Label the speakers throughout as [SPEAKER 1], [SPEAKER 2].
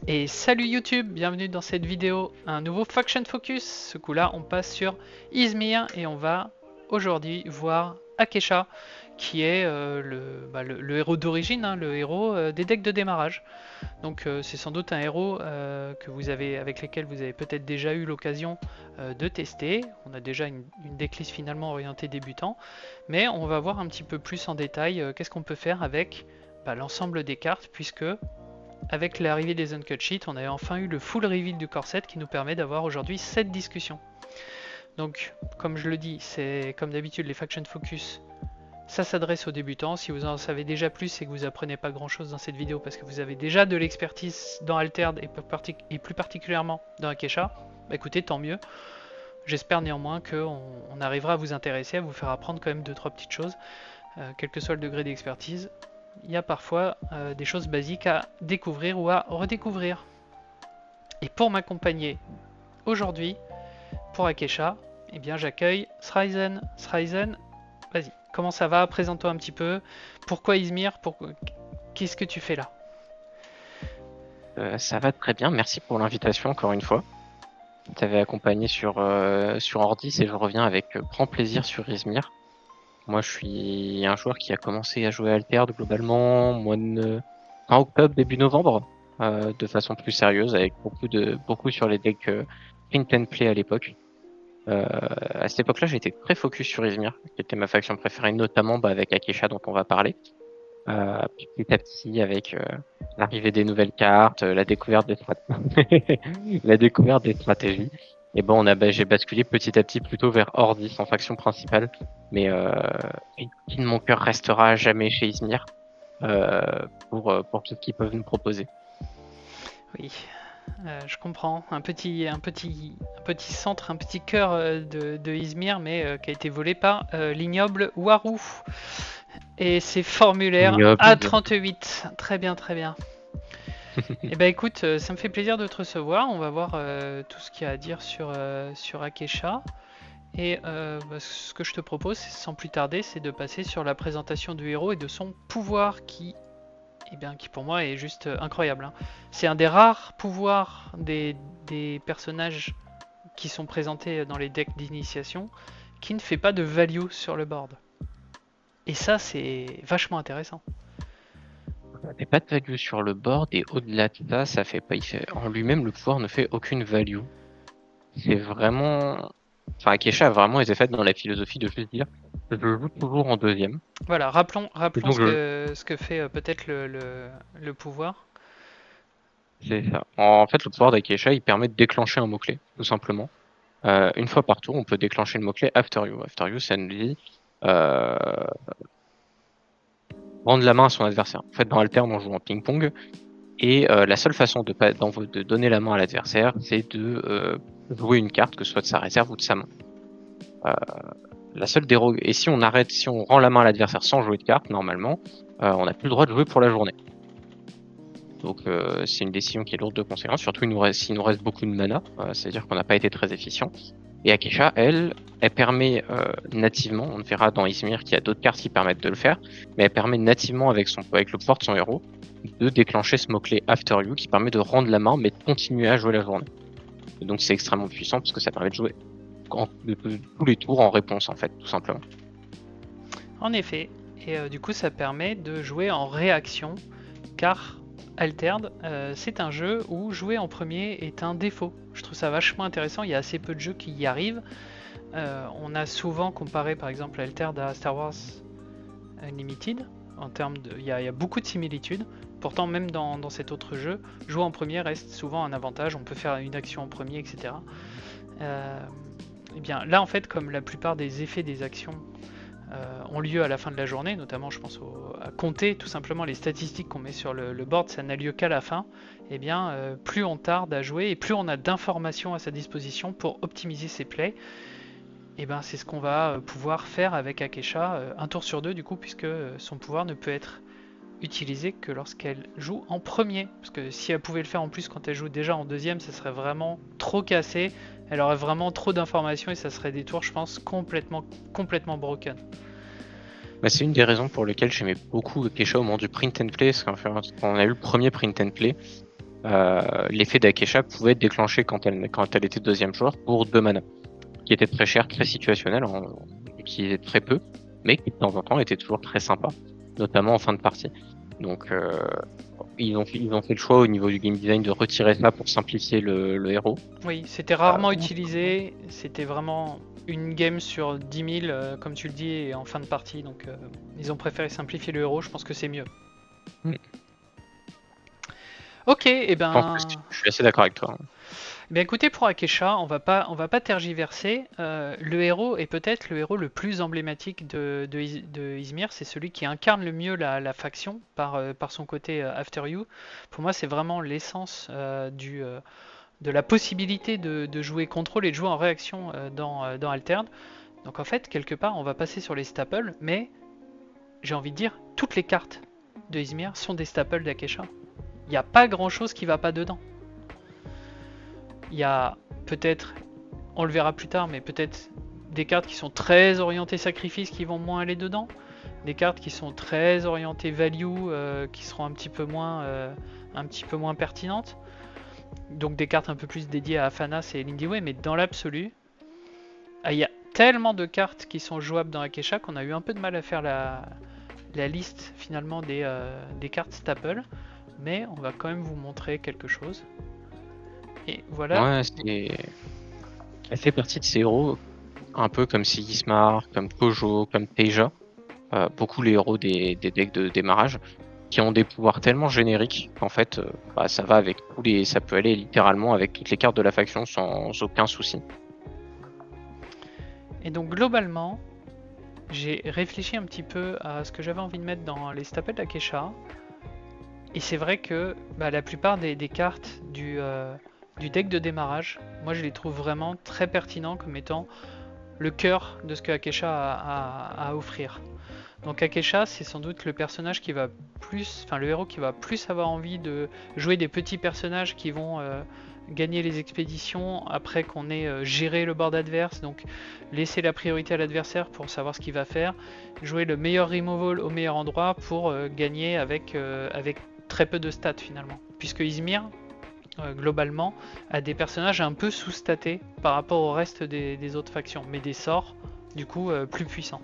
[SPEAKER 1] Et salut YouTube, bienvenue dans cette vidéo, un nouveau Faction Focus. Ce coup-là, on passe sur Izmir et on va aujourd'hui voir Akesha, qui est le héros d'origine, hein, le héros des decks de démarrage. Donc c'est sans doute un héros avec lequel vous avez peut-être déjà eu l'occasion de tester. On a déjà une decklist finalement orientée débutant, mais on va voir un petit peu plus en détail qu'est-ce qu'on peut faire avec l'ensemble des cartes, puisque avec l'arrivée des Uncut Sheets, on a enfin eu le full reveal du corset qui nous permet d'avoir aujourd'hui cette discussion. Donc, comme je le dis, c'est comme d'habitude les Faction Focus, ça s'adresse aux débutants. Si vous en savez déjà plus et que vous apprenez pas grand chose dans cette vidéo parce que vous avez déjà de l'expertise dans Altered et plus particulièrement dans Akesha, bah écoutez, tant mieux. J'espère néanmoins qu'on arrivera à vous intéresser, à vous faire apprendre quand même 2-3 petites choses, quel que soit le degré d'expertise. Il y a parfois des choses basiques à découvrir ou à redécouvrir. Et pour m'accompagner aujourd'hui, pour Akesha, eh bien j'accueille Sryzen. Sryzen, vas-y, comment ça va? Présente-toi un petit peu. Pourquoi Izmir? Qu'est-ce que tu fais là?
[SPEAKER 2] Ça va très bien, merci pour l'invitation encore une fois. Tu t'avais accompagné sur Ordis et je reviens avec grand plaisir sur Izmir. Moi, je suis un joueur qui a commencé à jouer à Altered globalement fin octobre, début novembre, de façon plus sérieuse, avec beaucoup sur les decks print and play à l'époque. À cette époque-là, j'étais très focus sur Izmir, qui était ma faction préférée, notamment avec Akesha dont on va parler. Puis petit à petit, avec l'arrivée des nouvelles cartes, la découverte des la découverte des stratégies, et bon, j'ai basculé petit à petit plutôt vers Ordis en faction principale, mais une partie de mon cœur restera à jamais chez Izmir euh, pour tout ce qu'ils peuvent nous proposer.
[SPEAKER 1] Oui, je comprends. Un petit centre, un petit cœur de Izmir, mais qui a été volé par l'ignoble Waru. Et ses formulaires
[SPEAKER 2] Ignoble, bien sûr.
[SPEAKER 1] A38. Très bien, très bien. Eh ben écoute, ça me fait plaisir de te recevoir. On va voir tout ce qu'il y a à dire sur Akesha. Et ce que je te propose, sans plus tarder, c'est de passer sur la présentation du héros et de son pouvoir qui pour moi est juste incroyable, hein. C'est un des rares pouvoirs des personnages qui sont présentés dans les decks d'initiation qui ne fait pas de value sur le board. Et ça, c'est vachement intéressant.
[SPEAKER 2] T'as pas de value sur le board et au-delà de ça, ça fait pas. En lui-même, le pouvoir ne fait aucune value. C'est vraiment. Enfin, Akesha a vraiment été faite dans la philosophie de juste dire je joue toujours en deuxième.
[SPEAKER 1] Voilà,
[SPEAKER 2] Et
[SPEAKER 1] rappelons
[SPEAKER 2] donc,
[SPEAKER 1] ce que fait peut-être le pouvoir.
[SPEAKER 2] c'est ça. En fait, le pouvoir d'Akesha, il permet de déclencher un mot-clé, tout simplement. Une fois par tour, on peut déclencher le mot-clé After You. After You, ça nous dit euh, rendre la main à son adversaire. En fait, dans Altern, on joue en ping-pong. Et la seule façon de donner la main à l'adversaire, c'est de jouer une carte, que ce soit de sa réserve ou de sa main. Euh, la seule dérogue. Et si on rend la main à l'adversaire sans jouer de carte, normalement, on n'a plus le droit de jouer pour la journée. Donc c'est une décision qui est lourde de conséquences, surtout s'il nous reste beaucoup de mana, c'est-à-dire qu'on n'a pas été très efficient. Et Akesha, elle permet nativement, on verra dans Izmir qu'il y a d'autres cartes qui permettent de le faire, mais elle permet nativement avec le pouvoir de son héros de déclencher ce mot-clé After You qui permet de rendre la main mais de continuer à jouer la journée. Et donc c'est extrêmement puissant parce que ça permet de jouer tous les tours en réponse en fait, tout simplement.
[SPEAKER 1] En effet, et du coup ça permet de jouer en réaction, car Altered, c'est un jeu où jouer en premier est un défaut. Je trouve ça vachement intéressant, il y a assez peu de jeux qui y arrivent. On a souvent comparé par exemple Altered à Star Wars Unlimited, il y a beaucoup de similitudes. Pourtant, même dans cet autre jeu, jouer en premier reste souvent un avantage. On peut faire une action en premier, etc. Et bien là, en fait, comme la plupart des effets des actions ont lieu à la fin de la journée, notamment je pense à compter tout simplement les statistiques qu'on met sur le board, ça n'a lieu qu'à la fin, et bien plus on tarde à jouer et plus on a d'informations à sa disposition pour optimiser ses plays, et ben c'est ce qu'on va pouvoir faire avec Akesha un tour sur deux du coup, puisque son pouvoir ne peut être utilisé que lorsqu'elle joue en premier, parce que si elle pouvait le faire en plus quand elle joue déjà en deuxième, ça serait vraiment trop cassé, elle aurait vraiment trop d'informations et ça serait des tours je pense complètement broken.
[SPEAKER 2] Bah, c'est une des raisons pour lesquelles j'aimais beaucoup Akesha au moment du print and play, parce qu'en fait, quand on a eu le premier print and play, l'effet d'Akesha pouvait être déclenché quand elle était deuxième joueur pour 2 mana, qui était très cher, très situationnel, qui était très peu, mais qui de temps en temps était toujours très sympa, notamment en fin de partie. Donc ils ont fait le choix au niveau du game design de retirer ça pour simplifier le héros.
[SPEAKER 1] Oui, c'était rarement utilisé, c'était vraiment une game sur 10 000, comme tu le dis, et en fin de partie, donc ils ont préféré simplifier le héros, je pense que c'est mieux.
[SPEAKER 2] Mm.
[SPEAKER 1] Ok, et
[SPEAKER 2] Je pense que je suis assez d'accord avec toi.
[SPEAKER 1] écoutez, pour Akesha, on va pas tergiverser. Le héros est peut-être le héros le plus emblématique de Izmir. C'est celui qui incarne le mieux la faction par son côté After You. Pour moi, c'est vraiment l'essence de la possibilité de jouer contrôle et de jouer en réaction dans Altered. Donc en fait, quelque part, on va passer sur les staples, mais j'ai envie de dire, toutes les cartes de Izmir sont des staples d'Akesha. Il n'y a pas grand chose qui va pas dedans. Il y a peut-être, on le verra plus tard, mais peut-être des cartes qui sont très orientées sacrifice qui vont moins aller dedans. Des cartes qui sont très orientées value qui seront un petit peu moins pertinentes. Donc des cartes un peu plus dédiées à Afanas et Lindy mais dans l'absolu, il y a tellement de cartes qui sont jouables dans Akesha qu'on a eu un peu de mal à faire la liste finalement des cartes staple. Mais on va quand même vous montrer quelque chose. Et voilà.
[SPEAKER 2] Ouais, elle fait partie de ces héros, un peu comme Sigismar, comme Kojo, comme Teja, beaucoup les héros des decks de démarrage, qui ont des pouvoirs tellement génériques qu'en fait, ça va avec ça peut aller littéralement avec toutes les cartes de la faction sans aucun souci.
[SPEAKER 1] Et donc globalement, j'ai réfléchi un petit peu à ce que j'avais envie de mettre dans les staples d'Akesha. Et c'est vrai que la plupart des cartes du deck de démarrage, moi je les trouve vraiment très pertinents comme étant le cœur de ce que Akesha a à offrir. Donc Akesha, c'est sans doute le personnage qui va plus, enfin le héros qui va plus avoir envie de jouer des petits personnages qui vont gagner les expéditions après qu'on ait géré le board adverse, donc laisser la priorité à l'adversaire pour savoir ce qu'il va faire, jouer le meilleur removal au meilleur endroit pour gagner avec très peu de stats finalement. Puisque Izmir, globalement, a des personnages un peu sous-statés par rapport au reste des autres factions, mais des sorts du coup plus puissants.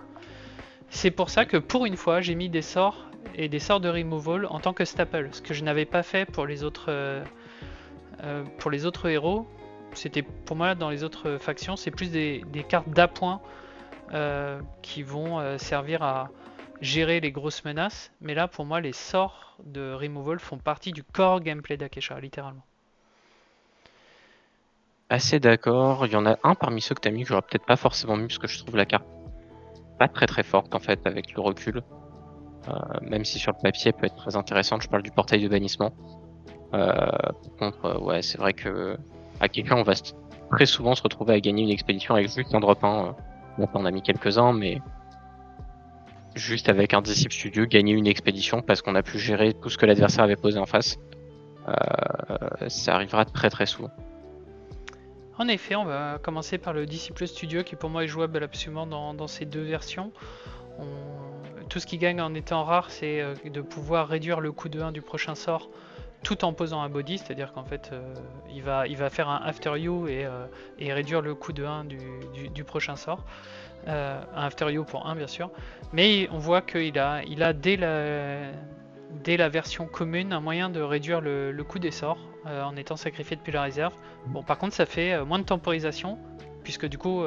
[SPEAKER 1] C'est pour ça que pour une fois, j'ai mis des sorts et des sorts de removal en tant que staple, ce que je n'avais pas fait pour les autres héros. C'était pour moi dans les autres factions, c'est plus des cartes d'appoint qui vont servir à gérer les grosses menaces. Mais là, pour moi, les sorts de removal font partie du core gameplay d'Akesha, littéralement.
[SPEAKER 2] Assez d'accord. Il y en a un parmi ceux que tu as mis que j'aurais peut-être pas forcément mis parce que je trouve la carte pas très très forte en fait avec le recul. Même si sur le papier elle peut être très intéressante. Je parle du portail de bannissement. Par contre, ouais, c'est vrai que à quelqu'un on va très souvent se retrouver à gagner une expédition avec juste un drop 1. Bon, on a mis quelques-uns, mais juste avec un Disciple Studio, gagner une expédition parce qu'on a pu gérer tout ce que l'adversaire avait posé en face. Ça arrivera très très souvent.
[SPEAKER 1] En effet, on va commencer par le Disciple Studio qui pour moi est jouable absolument dans ces deux versions. Tout ce qui gagne en étant rare, c'est de pouvoir réduire le coût de 1 du prochain sort tout en posant un body, c'est-à-dire qu'en fait il va faire un After You et réduire le coût de 1 du prochain sort. Un After You pour 1 bien sûr. Mais on voit qu'il a dès la version commune un moyen de réduire le coût des sorts en étant sacrifié depuis la réserve. Bon, par contre ça fait moins de temporisation, puisque du coup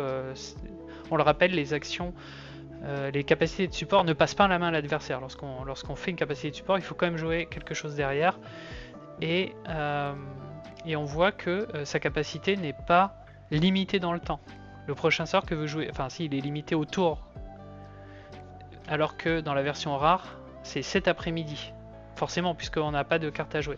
[SPEAKER 1] on le rappelle, les actions, les capacités de support ne passent pas à la main à l'adversaire. Lorsqu'on fait une capacité de support, il faut quand même jouer quelque chose derrière. Et on voit que sa capacité n'est pas limitée dans le temps. Le prochain sort que vous jouez, enfin si, il est limité au tour. Alors que dans la version rare, c'est cet après-midi. Forcément, puisqu'on n'a pas de carte à jouer.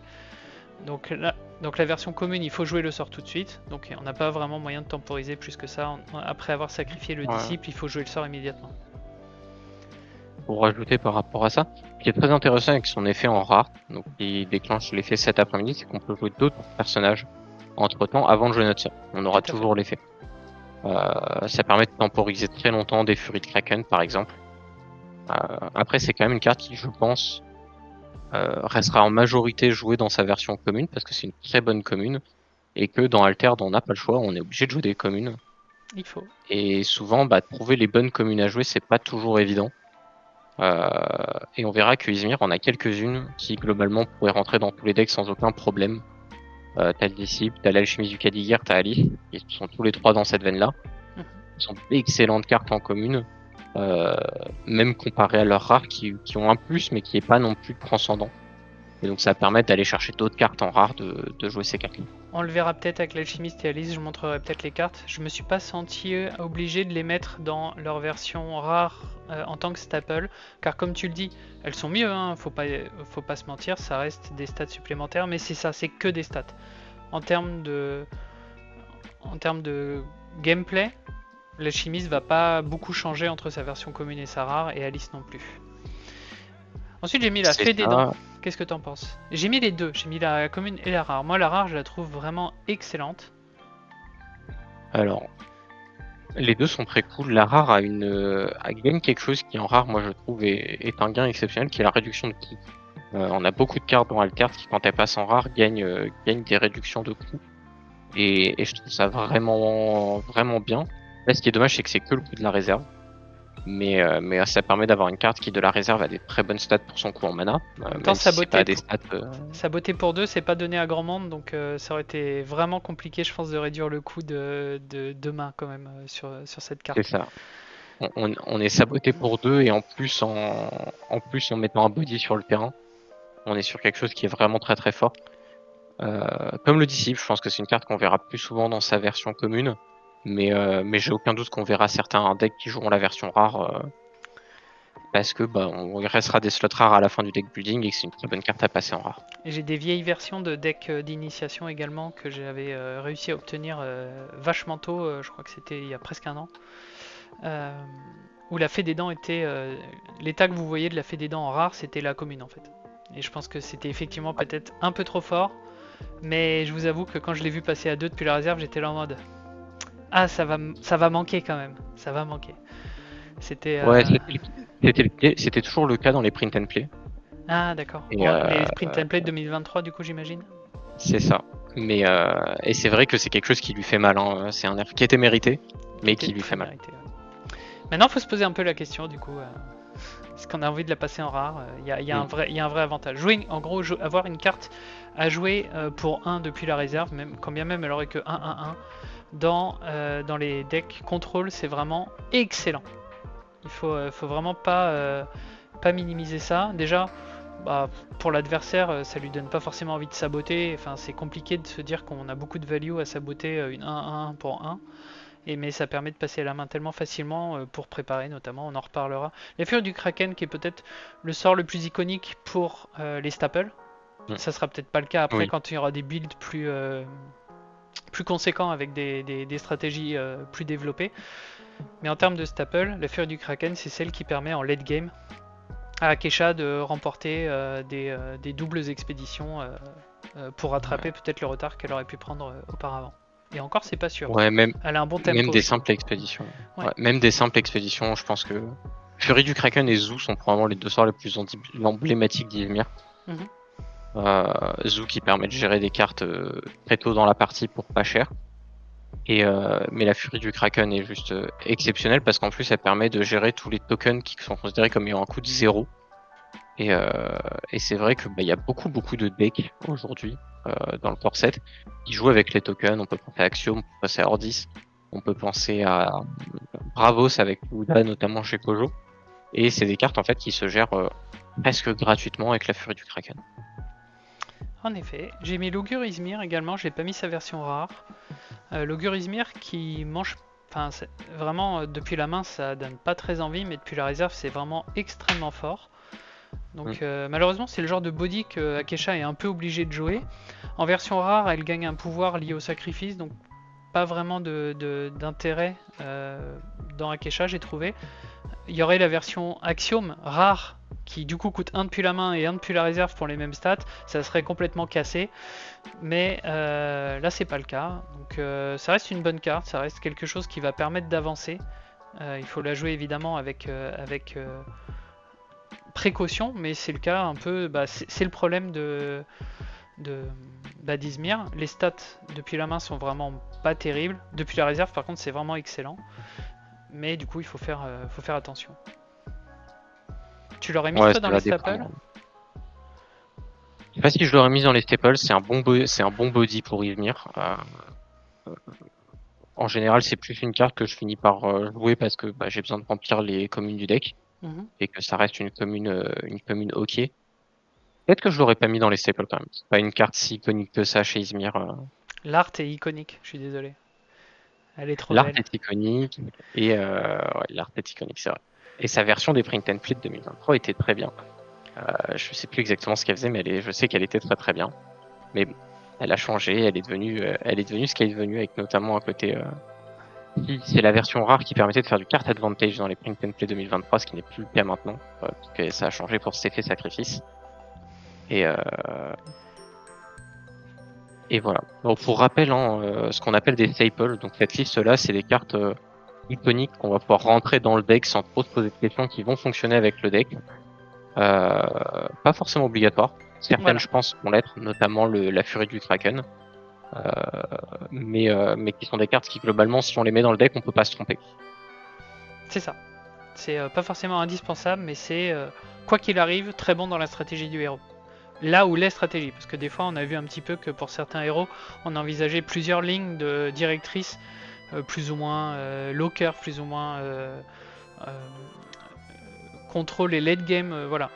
[SPEAKER 1] Donc la version commune, il faut jouer le sort tout de suite. Donc on n'a pas vraiment moyen de temporiser plus que ça. Après avoir sacrifié le disciple, il faut jouer le sort immédiatement.
[SPEAKER 2] Pour rajouter par rapport à ça, ce qui est très intéressant avec son effet en rare, donc qui déclenche l'effet cet après-midi, c'est qu'on peut jouer d'autres personnages entre temps avant de jouer notre sort. On aura toujours l'effet. Ça permet de temporiser très longtemps des furies de Kraken par exemple. Après, c'est quand même une carte qui, je pense, restera en majorité joué dans sa version commune, parce que c'est une très bonne commune, et que dans Altered, on n'a pas le choix, on est obligé de jouer des communes.
[SPEAKER 1] Il faut.
[SPEAKER 2] Et souvent, trouver les bonnes communes à jouer, c'est pas toujours évident. Et on verra que Izmir en a quelques-unes qui, globalement, pourraient rentrer dans tous les decks sans aucun problème. T'as le Disciple, t'as l'Alchimie du Kadigir, t'as Alice, ils sont tous les trois dans cette veine-là.
[SPEAKER 1] Mhm.
[SPEAKER 2] Ils sont d'excellentes cartes en commune, même comparé à leurs rares qui ont un plus, mais qui est pas non plus transcendant. Et donc ça permet d'aller chercher d'autres cartes en rare, de jouer ces cartes-là.
[SPEAKER 1] On le verra peut-être avec l'alchimiste et Alice, je montrerai peut-être les cartes. Je me suis pas senti obligé de les mettre dans leur version rare en tant que staple, car comme tu le dis, elles sont mieux, hein, faut pas se mentir, ça reste des stats supplémentaires, mais c'est ça, c'est que des stats. En termes de gameplay, l'alchimiste va pas beaucoup changer entre sa version commune et sa rare, et Alice non plus. Ensuite, j'ai mis la
[SPEAKER 2] C'est
[SPEAKER 1] fée des
[SPEAKER 2] ça.
[SPEAKER 1] dents. Qu'est-ce que t'en penses? J'ai mis les deux, j'ai mis la commune et la rare. Moi, la rare, je la trouve vraiment excellente.
[SPEAKER 2] Alors, les deux sont très cool. La rare gagne quelque chose qui en rare, moi je trouve, est un gain exceptionnel, qui est la réduction de coûts. On a beaucoup de cartes dans Altered qui, quand elles passent en rare, gagnent des réductions de coûts. Et je trouve ça vraiment, vraiment bien. Là, ce qui est dommage, c'est que c'est que le coût de la réserve. Mais ça permet d'avoir une carte qui, de la réserve, a des très bonnes stats pour son coût en mana.
[SPEAKER 1] En même temps,
[SPEAKER 2] Même si c'est pas des stats.
[SPEAKER 1] saboter pour 2, c'est pas donné à grand monde, donc ça aurait été vraiment compliqué, je pense, de réduire le coût de main quand même sur cette carte.
[SPEAKER 2] C'est ça. On est saboté pour 2 et en plus en mettant un body sur le terrain, on est sur quelque chose qui est vraiment très très fort. Comme le Disciple, je pense que c'est une carte qu'on verra plus souvent dans sa version commune, mais j'ai aucun doute qu'on verra certains decks qui joueront la version rare parce que on restera des slots rares à la fin du deck building et que c'est une très bonne carte à passer en rare.
[SPEAKER 1] Et j'ai des vieilles versions de deck d'initiation également que j'avais réussi à obtenir vachement tôt, je crois que c'était il y a presque un an, où la fée des dents était... l'état que vous voyez de la fée des dents en rare, c'était la commune en fait. Et je pense que c'était effectivement peut-être un peu trop fort, mais je vous avoue que quand je l'ai vu passer à 2 depuis la réserve, j'étais là en mode... Ah, ça va manquer quand même, ça va manquer. C'était...
[SPEAKER 2] Ouais, c'était toujours le cas dans les print and play.
[SPEAKER 1] Ah d'accord.
[SPEAKER 2] Et,
[SPEAKER 1] Les print template 2023 du coup j'imagine.
[SPEAKER 2] C'est ça. Mais et c'est vrai que c'est quelque chose qui lui fait mal. Hein. C'est un nerf qui était mérité, mais qui lui fait mal.
[SPEAKER 1] Mérité, ouais. Maintenant, faut se poser un peu la question du coup. Est-ce qu'on a envie de la passer en rare? Il y a un vrai avantage. Jouer, en gros, avoir une carte à jouer pour 1 depuis la réserve, même quand bien même elle aurait que 1-1-1, dans les decks contrôle, c'est vraiment excellent. Il faut vraiment pas minimiser ça. Déjà, pour l'adversaire, ça lui donne pas forcément envie de saboter. Enfin, c'est compliqué de se dire qu'on a beaucoup de value à saboter une 1-1 pour 1. Mais ça permet de passer la main tellement facilement pour préparer notamment, on en reparlera. La Furie du Kraken qui est peut-être le sort le plus iconique pour les staples. Ça sera peut-être pas le cas après quand il y aura des builds plus conséquents avec des stratégies plus développées. Mais en termes de staple, la Furie du Kraken c'est celle qui permet en late game à Akesha de remporter des doubles expéditions pour rattraper peut-être le retard qu'elle aurait pu prendre auparavant. Et encore, c'est pas sûr.
[SPEAKER 2] Ouais,
[SPEAKER 1] elle a un bon tempo.
[SPEAKER 2] Même des simples expéditions. Ouais. Ouais, même des simples expéditions, je pense que Furie du Kraken et Zoo sont probablement les deux sorts les plus emblématiques d'Izmir. Zoo qui permet de gérer des cartes très tôt dans la partie pour pas cher. Mais la Furie du Kraken est juste exceptionnelle parce qu'en plus elle permet de gérer tous les tokens qui sont considérés comme ayant un coût de 0. Et c'est vrai que y a beaucoup de decks aujourd'hui dans le core set qui jouent avec les tokens. On peut penser à Axiom, on peut penser à Ordis, on peut penser à Bravos avec Ouda notamment chez Kojo. Et c'est des cartes en fait qui se gèrent presque gratuitement avec la Furie du Kraken.
[SPEAKER 1] En effet, j'ai mis l'Augure Izmir également, j'ai pas mis sa version rare. L'Augure Izmir qui mange, enfin vraiment depuis la main ça donne pas très envie, mais depuis la réserve c'est vraiment extrêmement fort. Donc malheureusement c'est le genre de body que Akesha est un peu obligé de jouer. En version rare elle gagne un pouvoir lié au sacrifice, donc pas vraiment d'intérêt dans Akesha j'ai trouvé. Il y aurait la version Axiom rare qui du coup coûte 1 depuis la main et 1 depuis la réserve pour les mêmes stats, ça serait complètement cassé. Mais là c'est pas le cas, donc ça reste une bonne carte, ça reste quelque chose qui va permettre d'avancer. Il faut la jouer évidemment avec précaution, mais c'est le cas un peu. C'est le problème d'Izmir. Les stats depuis la main sont vraiment pas terribles. Depuis la réserve, par contre, c'est vraiment excellent. Mais du coup, il faut faire attention. Tu l'aurais mis
[SPEAKER 2] Ouais,
[SPEAKER 1] toi dans
[SPEAKER 2] ça
[SPEAKER 1] les
[SPEAKER 2] va
[SPEAKER 1] staples?
[SPEAKER 2] dépendre. Je sais pas si je l'aurais mis dans les staples, c'est un bon body pour Ymir. En général, c'est plus une carte que je finis par jouer parce que j'ai besoin de remplir les communes du deck
[SPEAKER 1] Mhm.
[SPEAKER 2] et que ça reste une commune ok. Peut-être que je l'aurais pas mis dans les staples quand même. C'est pas une carte si iconique que ça chez Izmir.
[SPEAKER 1] L'art est iconique, je suis désolé. Elle est trop
[SPEAKER 2] L'art
[SPEAKER 1] belle.
[SPEAKER 2] est iconique et ouais, l'art est iconique, c'est vrai. Et sa version des Print and Play de 2023 était très bien. Je sais plus exactement ce qu'elle faisait, mais je sais qu'elle était très très bien. Mais bon, elle a changé, elle est devenue ce qu'elle est devenue avec notamment un côté. C'est la version rare qui permettait de faire du card advantage dans les Print and Play 2023, ce qui n'est plus le cas maintenant, parce que ça a changé pour cet effet sacrifice. Et voilà. Donc pour rappel, ce qu'on appelle des staples, donc cette liste-là, c'est des cartes iconiques qu'on va pouvoir rentrer dans le deck sans trop se poser de questions, qui vont fonctionner avec le deck. Pas forcément obligatoire. Certaines,
[SPEAKER 1] Voilà,
[SPEAKER 2] je pense, vont l'être, notamment la Furie du Kraken. Mais qui sont des cartes qui, globalement, si on les met dans le deck, on peut pas se tromper.
[SPEAKER 1] c'est ça. C'est pas forcément indispensable, mais c'est, quoi qu'il arrive, très bon dans la stratégie du héros. Là où les stratégies, parce que des fois on a vu un petit peu que pour certains héros, on envisageait plusieurs lignes de directrices, plus ou moins locker, plus ou moins contrôle et late game, voilà.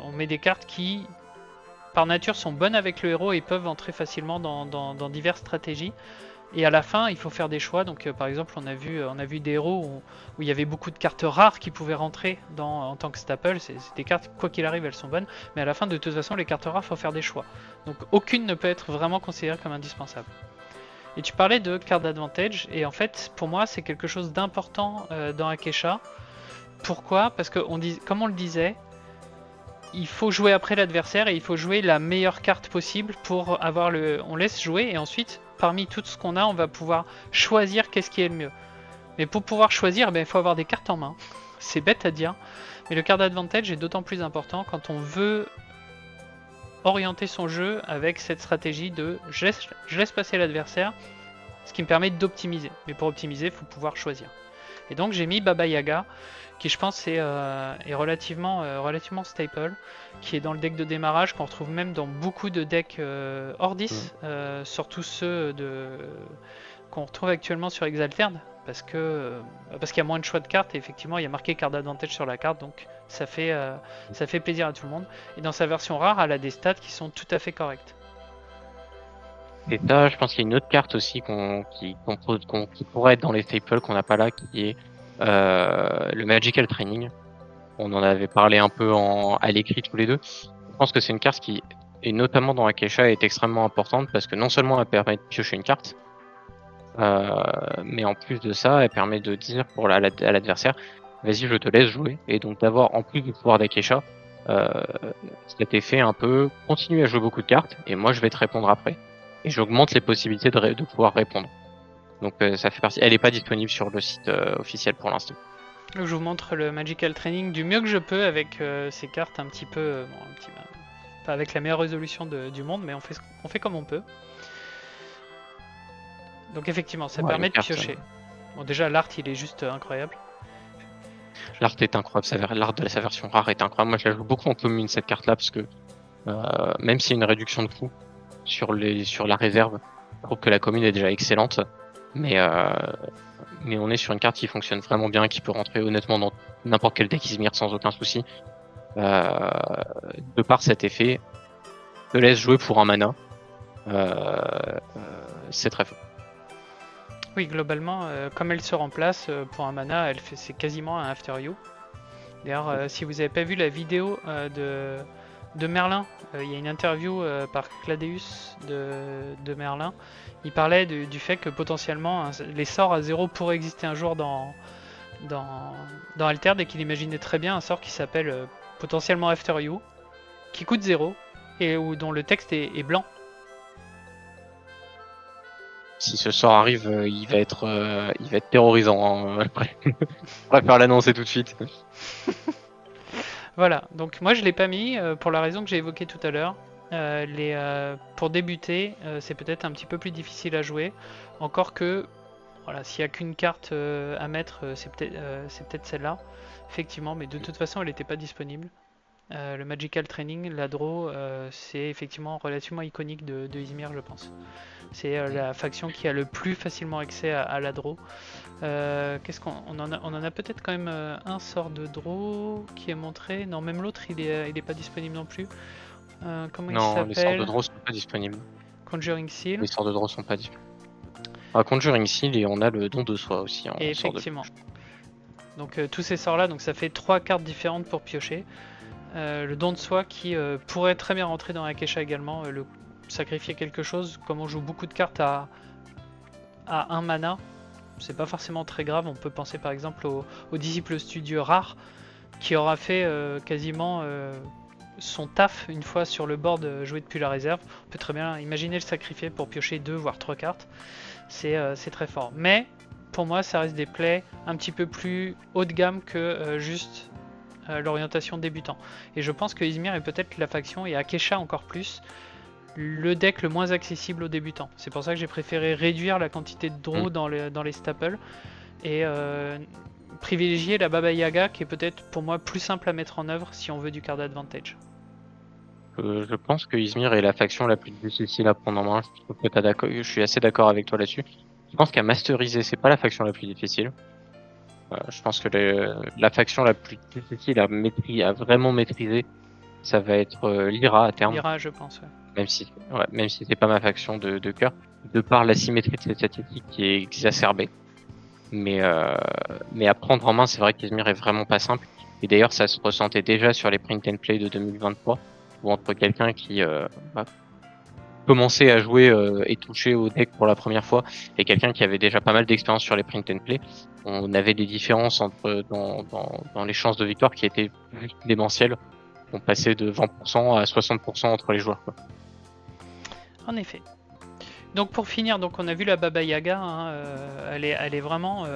[SPEAKER 1] On met des cartes qui, par nature, sont bonnes avec le héros et peuvent entrer facilement dans diverses stratégies. Et à la fin, il faut faire des choix. Donc, par exemple, on a vu des héros où il y avait beaucoup de cartes rares qui pouvaient rentrer en tant que staple. C'est des cartes, quoi qu'il arrive, elles sont bonnes. Mais à la fin, de toute façon, les cartes rares, il faut faire des choix. Donc, aucune ne peut être vraiment considérée comme indispensable. Et tu parlais de card advantage. Et en fait, pour moi, c'est quelque chose d'important dans Akesha. Pourquoi? Parce que, comme on le disait, il faut jouer après l'adversaire et il faut jouer la meilleure carte possible pour avoir le. On laisse jouer et ensuite, parmi tout ce qu'on a, on va pouvoir choisir qu'est-ce qui est le mieux. Mais pour pouvoir choisir, il faut avoir des cartes en main. C'est bête à dire, mais le card advantage est d'autant plus important quand on veut orienter son jeu avec cette stratégie de je laisse passer l'adversaire, ce qui me permet d'optimiser. Mais pour optimiser, il faut pouvoir choisir. Et donc j'ai mis Baba Yaga, qui je pense est relativement staple, qui est dans le deck de démarrage, qu'on retrouve même dans beaucoup de decks hors 10, surtout ceux qu'on retrouve actuellement sur Exalted, parce qu'il y a moins de choix de cartes, et effectivement il y a marqué card advantage sur la carte, donc ça fait plaisir à tout le monde. Et dans sa version rare, elle a des stats qui sont tout à fait correctes.
[SPEAKER 2] Et ça, je pense qu'il y a une autre carte aussi qui pourrait être dans les staples qu'on n'a pas là, qui est le Magical Training. On en avait parlé un peu à l'écrit tous les deux. Je pense que c'est une carte qui, et notamment dans Akesha, est extrêmement importante parce que non seulement elle permet de piocher une carte, mais en plus de ça, elle permet de dire à l'adversaire, vas-y, je te laisse jouer. Et donc d'avoir, en plus du pouvoir d'Akesha, cet effet un peu, continue à jouer beaucoup de cartes, et moi je vais te répondre après. Et j'augmente les possibilités de pouvoir répondre. Donc ça fait partie. Elle n'est pas disponible sur le site officiel pour l'instant.
[SPEAKER 1] Je vous montre le Magical Training du mieux que je peux avec ces cartes un petit peu, pas avec la meilleure résolution du monde, mais on fait comme on peut. Donc effectivement, ça permet de piocher. Bon, déjà l'art il est juste incroyable.
[SPEAKER 2] L'art est incroyable, l'art de sa version rare est incroyable. Moi je la joue beaucoup en commune cette carte là parce que même s'il y a une réduction de coût sur la réserve, je trouve que la commune est déjà excellente. Mais on est sur une carte qui fonctionne vraiment bien, qui peut rentrer honnêtement dans n'importe quel deck Izmir sans aucun souci. De par cet effet, te laisse jouer pour un mana. C'est très fort.
[SPEAKER 1] Oui, globalement, comme elle se remplace pour un mana, c'est quasiment un After You. D'ailleurs, si vous n'avez pas vu la vidéo de Merlin, il y a une interview par Cladeus de Merlin. Il parlait du fait que potentiellement les sorts à 0 pourraient exister un jour dans Altered et qu'il imaginait très bien un sort qui s'appelle potentiellement After You, qui coûte 0 et dont le texte est blanc.
[SPEAKER 2] Si ce sort arrive, il va être terrorisant. Hein. Je préfère l'annoncer tout de suite.
[SPEAKER 1] Voilà, donc moi je l'ai pas mis pour la raison que j'ai évoquée tout à l'heure. Pour débuter, c'est peut-être un petit peu plus difficile à jouer. Encore que, voilà, s'il n'y a qu'une carte à mettre, c'est peut-être celle-là. Effectivement, mais de toute façon, elle n'était pas disponible. Le Magical Training, la draw, c'est effectivement relativement iconique de Izmir, je pense. C'est la faction qui a le plus facilement accès à la draw. Qu'est-ce qu'on on en a peut-être quand même un sort de draw qui est montré. Non, même l'autre, il est pas disponible non plus. Comment il
[SPEAKER 2] Non, les sorts de
[SPEAKER 1] s'appelle?
[SPEAKER 2] draw sont pas disponibles.
[SPEAKER 1] Conjuring Seal.
[SPEAKER 2] Les sorts de draw sont pas disponibles. Conjuring Seal, et on a le don de soi aussi en
[SPEAKER 1] Et
[SPEAKER 2] sort de
[SPEAKER 1] effectivement.
[SPEAKER 2] pioche.
[SPEAKER 1] Donc tous ces sorts-là, donc ça fait 3 cartes différentes pour piocher. Le don de soi qui pourrait très bien rentrer dans Akesha également. Sacrifier quelque chose, comme on joue beaucoup de cartes à 1 mana, c'est pas forcément très grave. On peut penser par exemple au disciple studieux rare qui aura fait quasiment son taf une fois sur le board joué depuis la réserve. On peut très bien imaginer le sacrifier pour piocher 2 voire 3 cartes. C'est très fort. Mais pour moi, ça reste des plays un petit peu plus haut de gamme que juste l'orientation débutant. Et je pense que Izmir est peut-être la faction, et Akesha encore plus, le deck le moins accessible aux débutants. C'est pour ça que j'ai préféré réduire la quantité de draw dans les staples et privilégier la Baba Yaga qui est peut-être pour moi plus simple à mettre en œuvre si on veut du card advantage.
[SPEAKER 2] Je pense que Izmir est la faction la plus difficile à prendre en main. Je trouve que je suis assez d'accord avec toi là-dessus. Je pense qu'à masteriser, c'est pas la faction la plus difficile. Je pense que la faction la plus difficile à vraiment maîtriser, ça va être Lyra à terme.
[SPEAKER 1] Lyra, je pense, ouais.
[SPEAKER 2] Même si c'est pas ma faction de cœur, de par l'asymétrie de ses statistiques qui est exacerbée. Mais à prendre en main, c'est vrai qu'Izmir est vraiment pas simple. Et d'ailleurs, ça se ressentait déjà sur les print and play de 2023, où entre quelqu'un qui commençait à jouer et toucher au deck pour la première fois, et quelqu'un qui avait déjà pas mal d'expérience sur les print and play, on avait des différences dans les chances de victoire qui étaient juste démentielles. On passait de 20% à 60% entre les joueurs, quoi.
[SPEAKER 1] En effet. Donc pour finir, donc on a vu la Baba Yaga, hein, elle est vraiment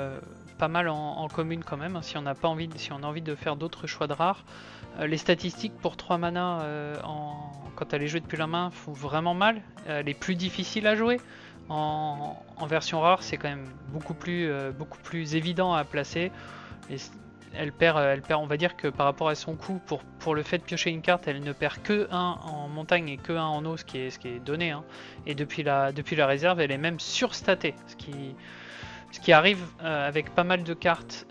[SPEAKER 1] pas mal en commune quand même, hein, si on a envie de faire d'autres choix de rares. Les statistiques pour 3 mana quand elle est jouée depuis la main font vraiment mal. Elle est plus difficile à jouer. En version rare, c'est quand même beaucoup plus évident à placer. Et elle perd, on va dire que par rapport à son coût, pour le fait de piocher une carte, elle ne perd que 1 en montagne et que 1 en eau, ce qui est donné. Hein. Et depuis la réserve, elle est même surstatée, ce qui arrive avec pas mal de cartes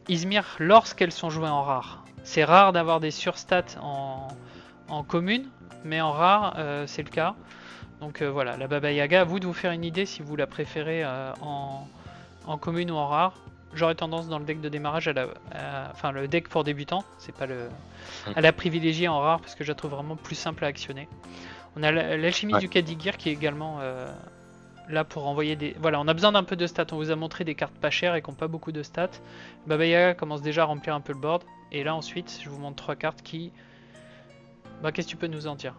[SPEAKER 1] Izmir lorsqu'elles sont jouées en rare. C'est rare d'avoir des surstats en commune, mais en rare, c'est le cas. Donc voilà, la Baba Yaga, à vous de vous faire une idée si vous la préférez en commune ou en rare. J'aurais tendance dans le deck de démarrage enfin le deck pour débutants, c'est pas à la privilégier en rare parce que je la trouve vraiment plus simple à actionner. On a l'alchimie du Kadigir qui est également là pour envoyer des... Voilà, on a besoin d'un peu de stats. On vous a montré des cartes pas chères et qui n'ont pas beaucoup de stats. Baba Yaga commence déjà à remplir un peu le board. Et là ensuite, je vous montre 3 cartes qui... qu'est-ce que tu peux nous en dire?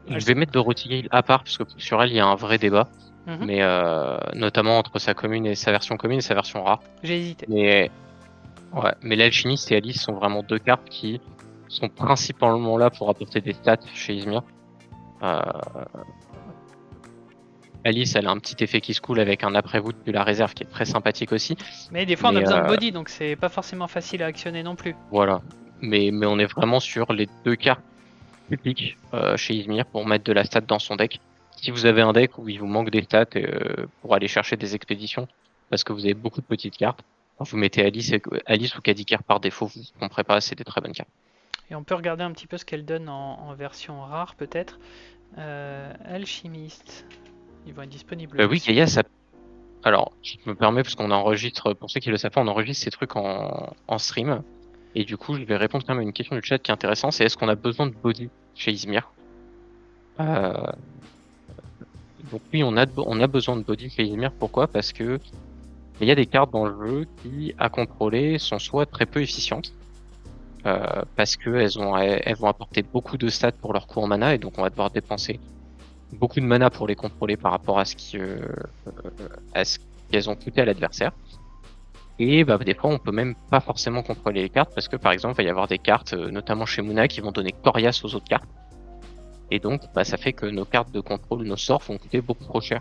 [SPEAKER 2] Je vais mettre Dorothy Gale à part parce que sur elle il y a un vrai débat, mais notamment entre sa version commune et sa version rare.
[SPEAKER 1] J'ai hésité.
[SPEAKER 2] Mais l'alchimiste et Alice sont vraiment 2 cartes qui sont principalement là pour apporter des stats chez Izmir. Alice, elle a un petit effet qui se coule avec un après-vous depuis la réserve qui est très sympathique aussi.
[SPEAKER 1] Mais des fois on a besoin de body, donc c'est pas forcément facile à actionner non plus.
[SPEAKER 2] Voilà, mais on est vraiment sur les 2 cartes publiques chez Izmir pour mettre de la stat dans son deck. Si vous avez un deck où il vous manque des stats pour aller chercher des expéditions, parce que vous avez beaucoup de petites cartes, vous mettez Alice ou Kadigir par défaut, vous ne comprendrez pas, c'est des très bonnes cartes.
[SPEAKER 1] Et on peut regarder un petit peu ce qu'elle donne en version rare peut-être. Alchimiste, ils vont être disponibles.
[SPEAKER 2] Oui, Gaïa, ça... Alors, je me permets, parce qu'on enregistre, pour ceux qui le savent pas, on enregistre ces trucs en stream. Et du coup, je vais répondre quand même à une question du chat qui est intéressante, c'est est-ce qu'on a besoin de body chez Izmir? Donc oui, on a besoin de body chez Izmir. Pourquoi? Parce que il y a des cartes dans le jeu qui, à contrôler, sont soit très peu efficientes, parce que elles vont apporter beaucoup de stats pour leur coût en mana, et donc on va devoir dépenser beaucoup de mana pour les contrôler par rapport à ce qu'elles ont coûté à l'adversaire. Et des fois, on peut même pas forcément contrôler les cartes parce que par exemple, il va y avoir des cartes, notamment chez Muna, qui vont donner coriace aux autres cartes. Et donc, ça fait que nos cartes de contrôle, nos sorts vont coûter beaucoup trop cher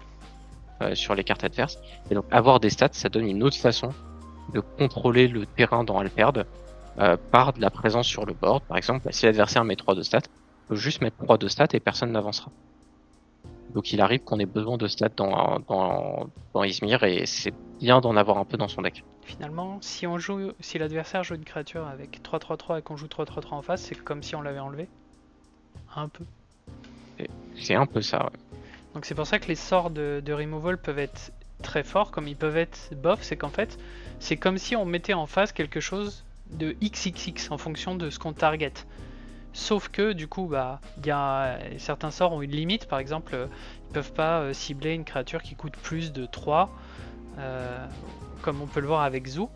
[SPEAKER 2] sur les cartes adverses. Et donc, avoir des stats, ça donne une autre façon de contrôler le terrain dans Altered par de la présence sur le board. Par exemple, si l'adversaire met 3 de stats, il peut juste mettre 3 de stats et personne n'avancera. Donc il arrive qu'on ait besoin de stats dans Izmir et c'est bien d'en avoir un peu dans son deck.
[SPEAKER 1] Finalement, si l'adversaire joue une créature avec 3-3-3 et qu'on joue 3-3-3 en face, c'est comme si on l'avait enlevé. Un peu.
[SPEAKER 2] C'est un peu ça, ouais.
[SPEAKER 1] Donc c'est pour ça que les sorts de removal peuvent être très forts, comme ils peuvent être bof, c'est qu'en fait, c'est comme si on mettait en face quelque chose de XXX en fonction de ce qu'on target. Sauf que du coup, certains sorts ont une limite, par exemple, ils peuvent pas cibler une créature qui coûte plus de 3, comme on peut le voir avec Zoo.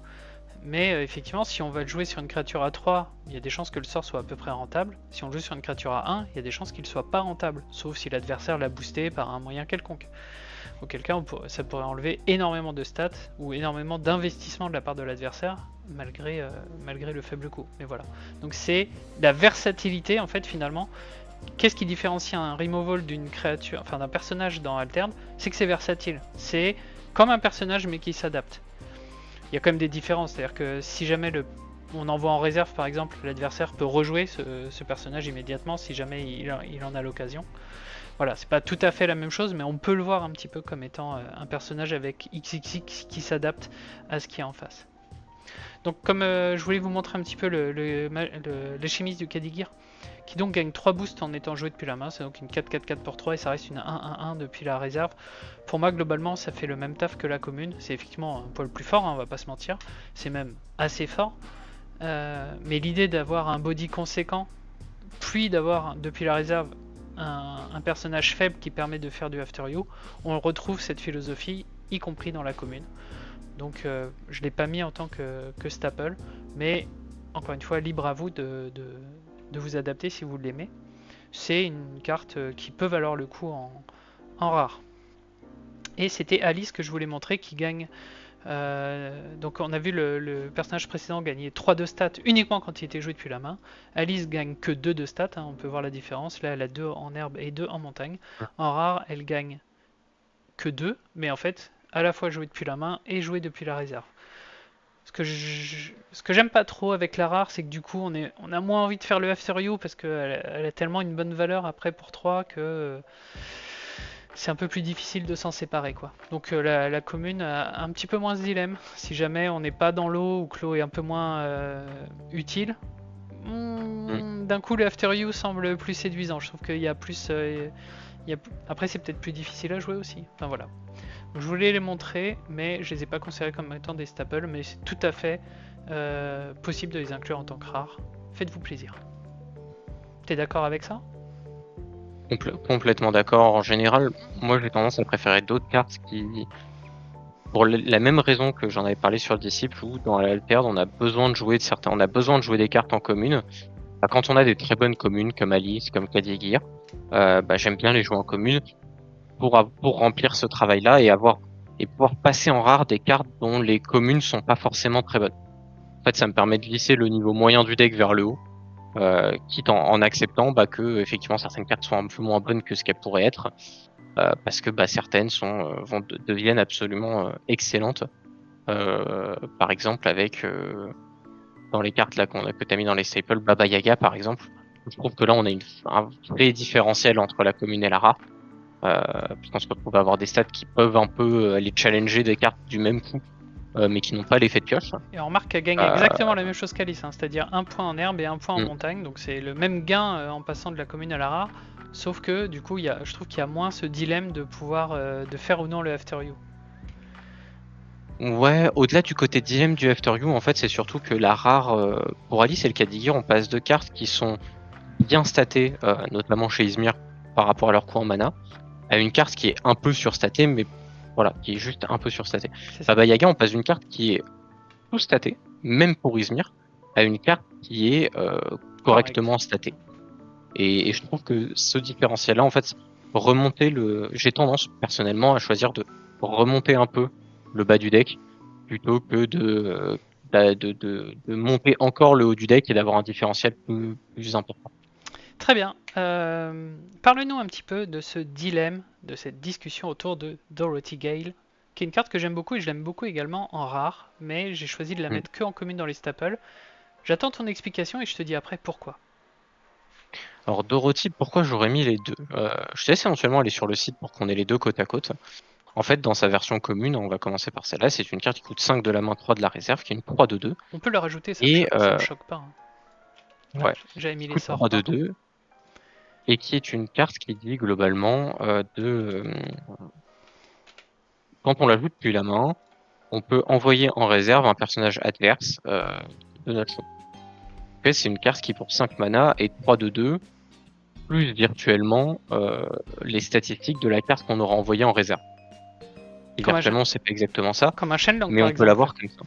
[SPEAKER 1] Mais effectivement, si on va le jouer sur une créature à 3, il y a des chances que le sort soit à peu près rentable. Si on le joue sur une créature à 1, il y a des chances qu'il soit pas rentable, sauf si l'adversaire l'a boosté par un moyen quelconque. Auquel cas, ça pourrait enlever énormément de stats ou énormément d'investissement de la part de l'adversaire, malgré le faible coût. Mais voilà. Donc c'est la versatilité, en fait, finalement. Qu'est-ce qui différencie un removal d'une créature, enfin d'un personnage dans Altered? C'est que c'est versatile. C'est comme un personnage, mais qui s'adapte. Il y a quand même des différences, c'est-à-dire que si jamais on envoie en réserve par exemple, l'adversaire peut rejouer ce personnage immédiatement si jamais il en a l'occasion. Voilà, c'est pas tout à fait la même chose, mais on peut le voir un petit peu comme étant un personnage avec XXX qui s'adapte à ce qui est en face. Donc comme je voulais vous montrer un petit peu l'alchimiste du Kadigir, qui donc gagne 3 boosts en étant joué depuis la main, c'est donc une 4-4-4 pour 3 et ça reste une 1-1-1 depuis la réserve. Pour moi globalement ça fait le même taf que la commune, c'est effectivement un poil plus fort, hein, on va pas se mentir, c'est même assez fort. Mais l'idée d'avoir un body conséquent, puis d'avoir depuis la réserve un personnage faible qui permet de faire du After You, on retrouve cette philosophie, y compris dans la commune. Donc je ne l'ai pas mis en tant que staple, mais encore une fois, libre à vous de vous adapter si vous l'aimez. C'est une carte qui peut valoir le coup en rare. Et c'était Alice que je voulais montrer qui gagne. Donc on a vu le personnage précédent gagner 3 de stats uniquement quand il était joué depuis la main. Alice gagne que 2 de stats, hein, on peut voir la différence. Là elle a 2 en herbe et 2 en montagne. En rare elle gagne que 2, mais en fait à la fois joué depuis la main et joué depuis la réserve. Ce que j'aime pas trop avec la rare, c'est que du coup on a moins envie de faire le After You parce qu'elle a tellement une bonne valeur après pour 3 que c'est un peu plus difficile de s'en séparer, quoi. Donc la commune a un petit peu moins ce dilemme. Si jamais on n'est pas dans l'eau ou que l'eau est un peu moins utile, d'un coup le After You semble plus séduisant. Je trouve qu'il y a plus... Après c'est peut-être plus difficile à jouer aussi. Enfin voilà. Donc, je voulais les montrer, mais je les ai pas considérés comme étant des staples, mais c'est tout à fait possible de les inclure en tant que rares. Faites-vous plaisir. T'es d'accord avec ça?
[SPEAKER 2] Complètement d'accord. En général, moi j'ai tendance à préférer d'autres cartes qui, pour la même raison que j'en avais parlé sur le Disciple, où dans l'Altered on a besoin de jouer on a besoin de jouer des cartes en commune. Quand on a des très bonnes communes comme Alice, comme Kadigir, j'aime bien les jouer en commune pour remplir ce travail-là et pouvoir passer en rare des cartes dont les communes sont pas forcément très bonnes. En fait, ça me permet de lisser le niveau moyen du deck vers le haut, quitte en acceptant que effectivement certaines cartes sont un peu moins bonnes que ce qu'elles pourraient être, parce que certaines deviennent absolument excellentes. Par exemple avec dans les cartes là que tu as mis dans les staples, Baba Yaga par exemple. Je trouve que là on a un vrai différentiel entre la commune et la rare. Parce qu'on se retrouve à avoir des stats qui peuvent un peu aller challenger des cartes du même coup, mais qui n'ont pas l'effet de pioche.
[SPEAKER 1] Et on remarque qu'elle gagne exactement la même chose qu'Alice, hein, c'est-à-dire un point en herbe et un point en montagne, donc c'est le même gain en passant de la commune à la rare, sauf que du coup je trouve qu'il y a moins ce dilemme de pouvoir de faire ou non le After You.
[SPEAKER 2] Ouais, au-delà du côté dilemme du After You, en fait c'est surtout que la rare, pour Alice et le Kadigir, on passe de cartes qui sont bien statées, notamment chez Izmir par rapport à leur coût en mana, à une carte qui est un peu surstatée, mais voilà, qui est juste un peu surstatée. Baba Yaga, on passe d'une carte qui est tout statée, même pour Izmir, à une carte qui est correctement statée. Et je trouve que ce différentiel-là, en fait, j'ai tendance personnellement à choisir de remonter un peu le bas du deck plutôt que de monter encore le haut du deck et d'avoir un différentiel plus important.
[SPEAKER 1] Très bien. Parle-nous un petit peu de ce dilemme, de cette discussion autour de Dorothy Gale, qui est une carte que j'aime beaucoup et je l'aime beaucoup également en rare, mais j'ai choisi de la mettre que en commune dans les staples. J'attends ton explication et je te dis après pourquoi.
[SPEAKER 2] Alors Dorothy, pourquoi j'aurais mis les deux Je te laisse éventuellement aller sur le site pour qu'on ait les deux côte à côte. En fait, dans sa version commune, on va commencer par celle-là, c'est une carte qui coûte 5 de la main, 3 de la réserve, qui est une 3 de 2.
[SPEAKER 1] On peut le rajouter,
[SPEAKER 2] Et
[SPEAKER 1] ça me choque pas.
[SPEAKER 2] ouais,
[SPEAKER 1] J'avais mis
[SPEAKER 2] qui
[SPEAKER 1] les
[SPEAKER 2] coûte
[SPEAKER 1] sorts
[SPEAKER 2] 3 de
[SPEAKER 1] partout.
[SPEAKER 2] 2, et qui est une carte qui dit globalement quand on la joue depuis la main, on peut envoyer en réserve un personnage adverse de notre choix. En fait, c'est une carte qui pour 5 mana est 3 de 2, plus virtuellement les statistiques de la carte qu'on aura envoyée en réserve. Et virtuellement, c'est pas exactement ça,
[SPEAKER 1] Comme un Shenlong
[SPEAKER 2] mais
[SPEAKER 1] par
[SPEAKER 2] on peut
[SPEAKER 1] exemple.
[SPEAKER 2] l'avoir comme ça.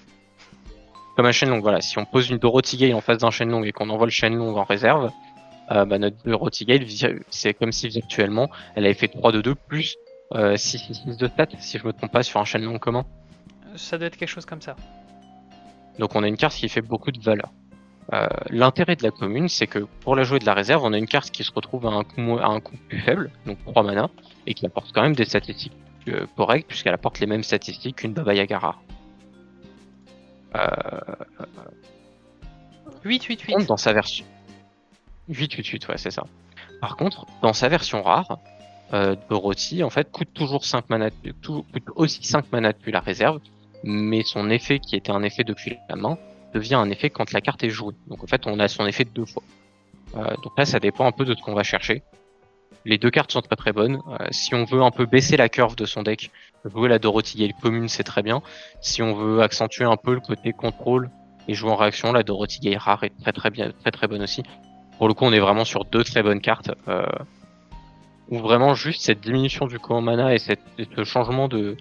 [SPEAKER 2] Comme un Shenlong, voilà. Si on pose une Dorothy Gale en face d'un Shenlong et qu'on envoie le Shenlong en réserve, notre Dorothy Gale, c'est comme si virtuellement, elle avait fait 3 de 2 plus 6 de stats, si je me trompe pas, sur un Shenlong commun.
[SPEAKER 1] Ça doit être quelque chose comme ça.
[SPEAKER 2] Donc on a une carte qui fait beaucoup de valeur. L'intérêt de la commune, c'est que pour la jouer de la réserve, on a une carte qui se retrouve à un coût plus faible, donc 3 mana, et qui apporte quand même des statistiques correctes, puisqu'elle apporte les mêmes statistiques qu'une Baba Yaga rare.
[SPEAKER 1] 8-8-8.
[SPEAKER 2] Dans sa version 8-8-8, ouais, c'est ça. Par contre, dans sa version rare, Dorothy, en fait, coûte toujours 5 mana, coûte aussi 5 mana depuis la réserve, mais son effet, qui était un effet depuis la main, devient un effet quand la carte est jouée. Donc en fait, on a son effet 2 fois. Donc là, ça dépend un peu de ce qu'on va chercher. Les deux cartes sont très très bonnes. Si on veut un peu baisser la curve de son deck, jouer la Dorothy Gale commune, c'est très bien. Si on veut accentuer un peu le côté contrôle et jouer en réaction, la Dorothy Gale rare est très très bien, très très bonne aussi. Pour le coup, on est vraiment sur deux très bonnes cartes. Où vraiment juste cette diminution du coût en mana et ce changement du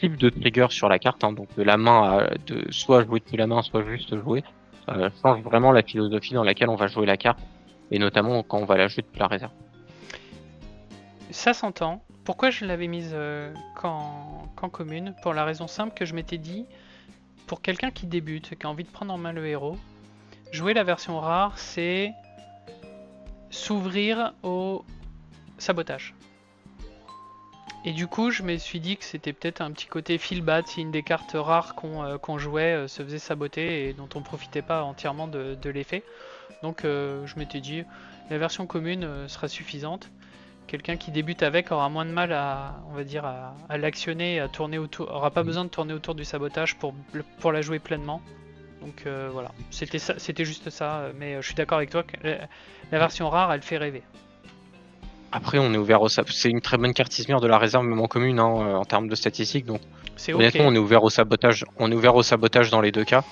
[SPEAKER 2] type de trigger sur la carte, hein, donc de la main de soit jouer depuis la main, soit juste jouer, change vraiment la philosophie dans laquelle on va jouer la carte, et notamment quand on va la jouer depuis la réserve.
[SPEAKER 1] Ça s'entend. Pourquoi je l'avais mise qu'en commune? Pour la raison simple que je m'étais dit, pour quelqu'un qui débute, qui a envie de prendre en main le héros, jouer la version rare, c'est s'ouvrir au sabotage. Et du coup, je me suis dit que c'était peut-être un petit côté feel bad si une des cartes rares qu'on jouait se faisait saboter et dont on profitait pas entièrement de l'effet. Donc je m'étais dit, la version commune sera suffisante. Quelqu'un qui débute avec aura moins de mal à, on va dire, à l'actionner, à tourner autour, aura pas besoin de tourner autour du sabotage pour la jouer pleinement. Donc voilà, c'était juste ça. Mais je suis d'accord avec toi que la version rare, elle fait rêver.
[SPEAKER 2] Après, on est ouvert au sabotage. C'est une très bonne carte Izmir de la réserve, même en commune, hein, en termes de statistiques. Donc,
[SPEAKER 1] C'est
[SPEAKER 2] honnêtement,
[SPEAKER 1] ok.
[SPEAKER 2] on est ouvert au sabotage. On est ouvert au sabotage dans les deux cas.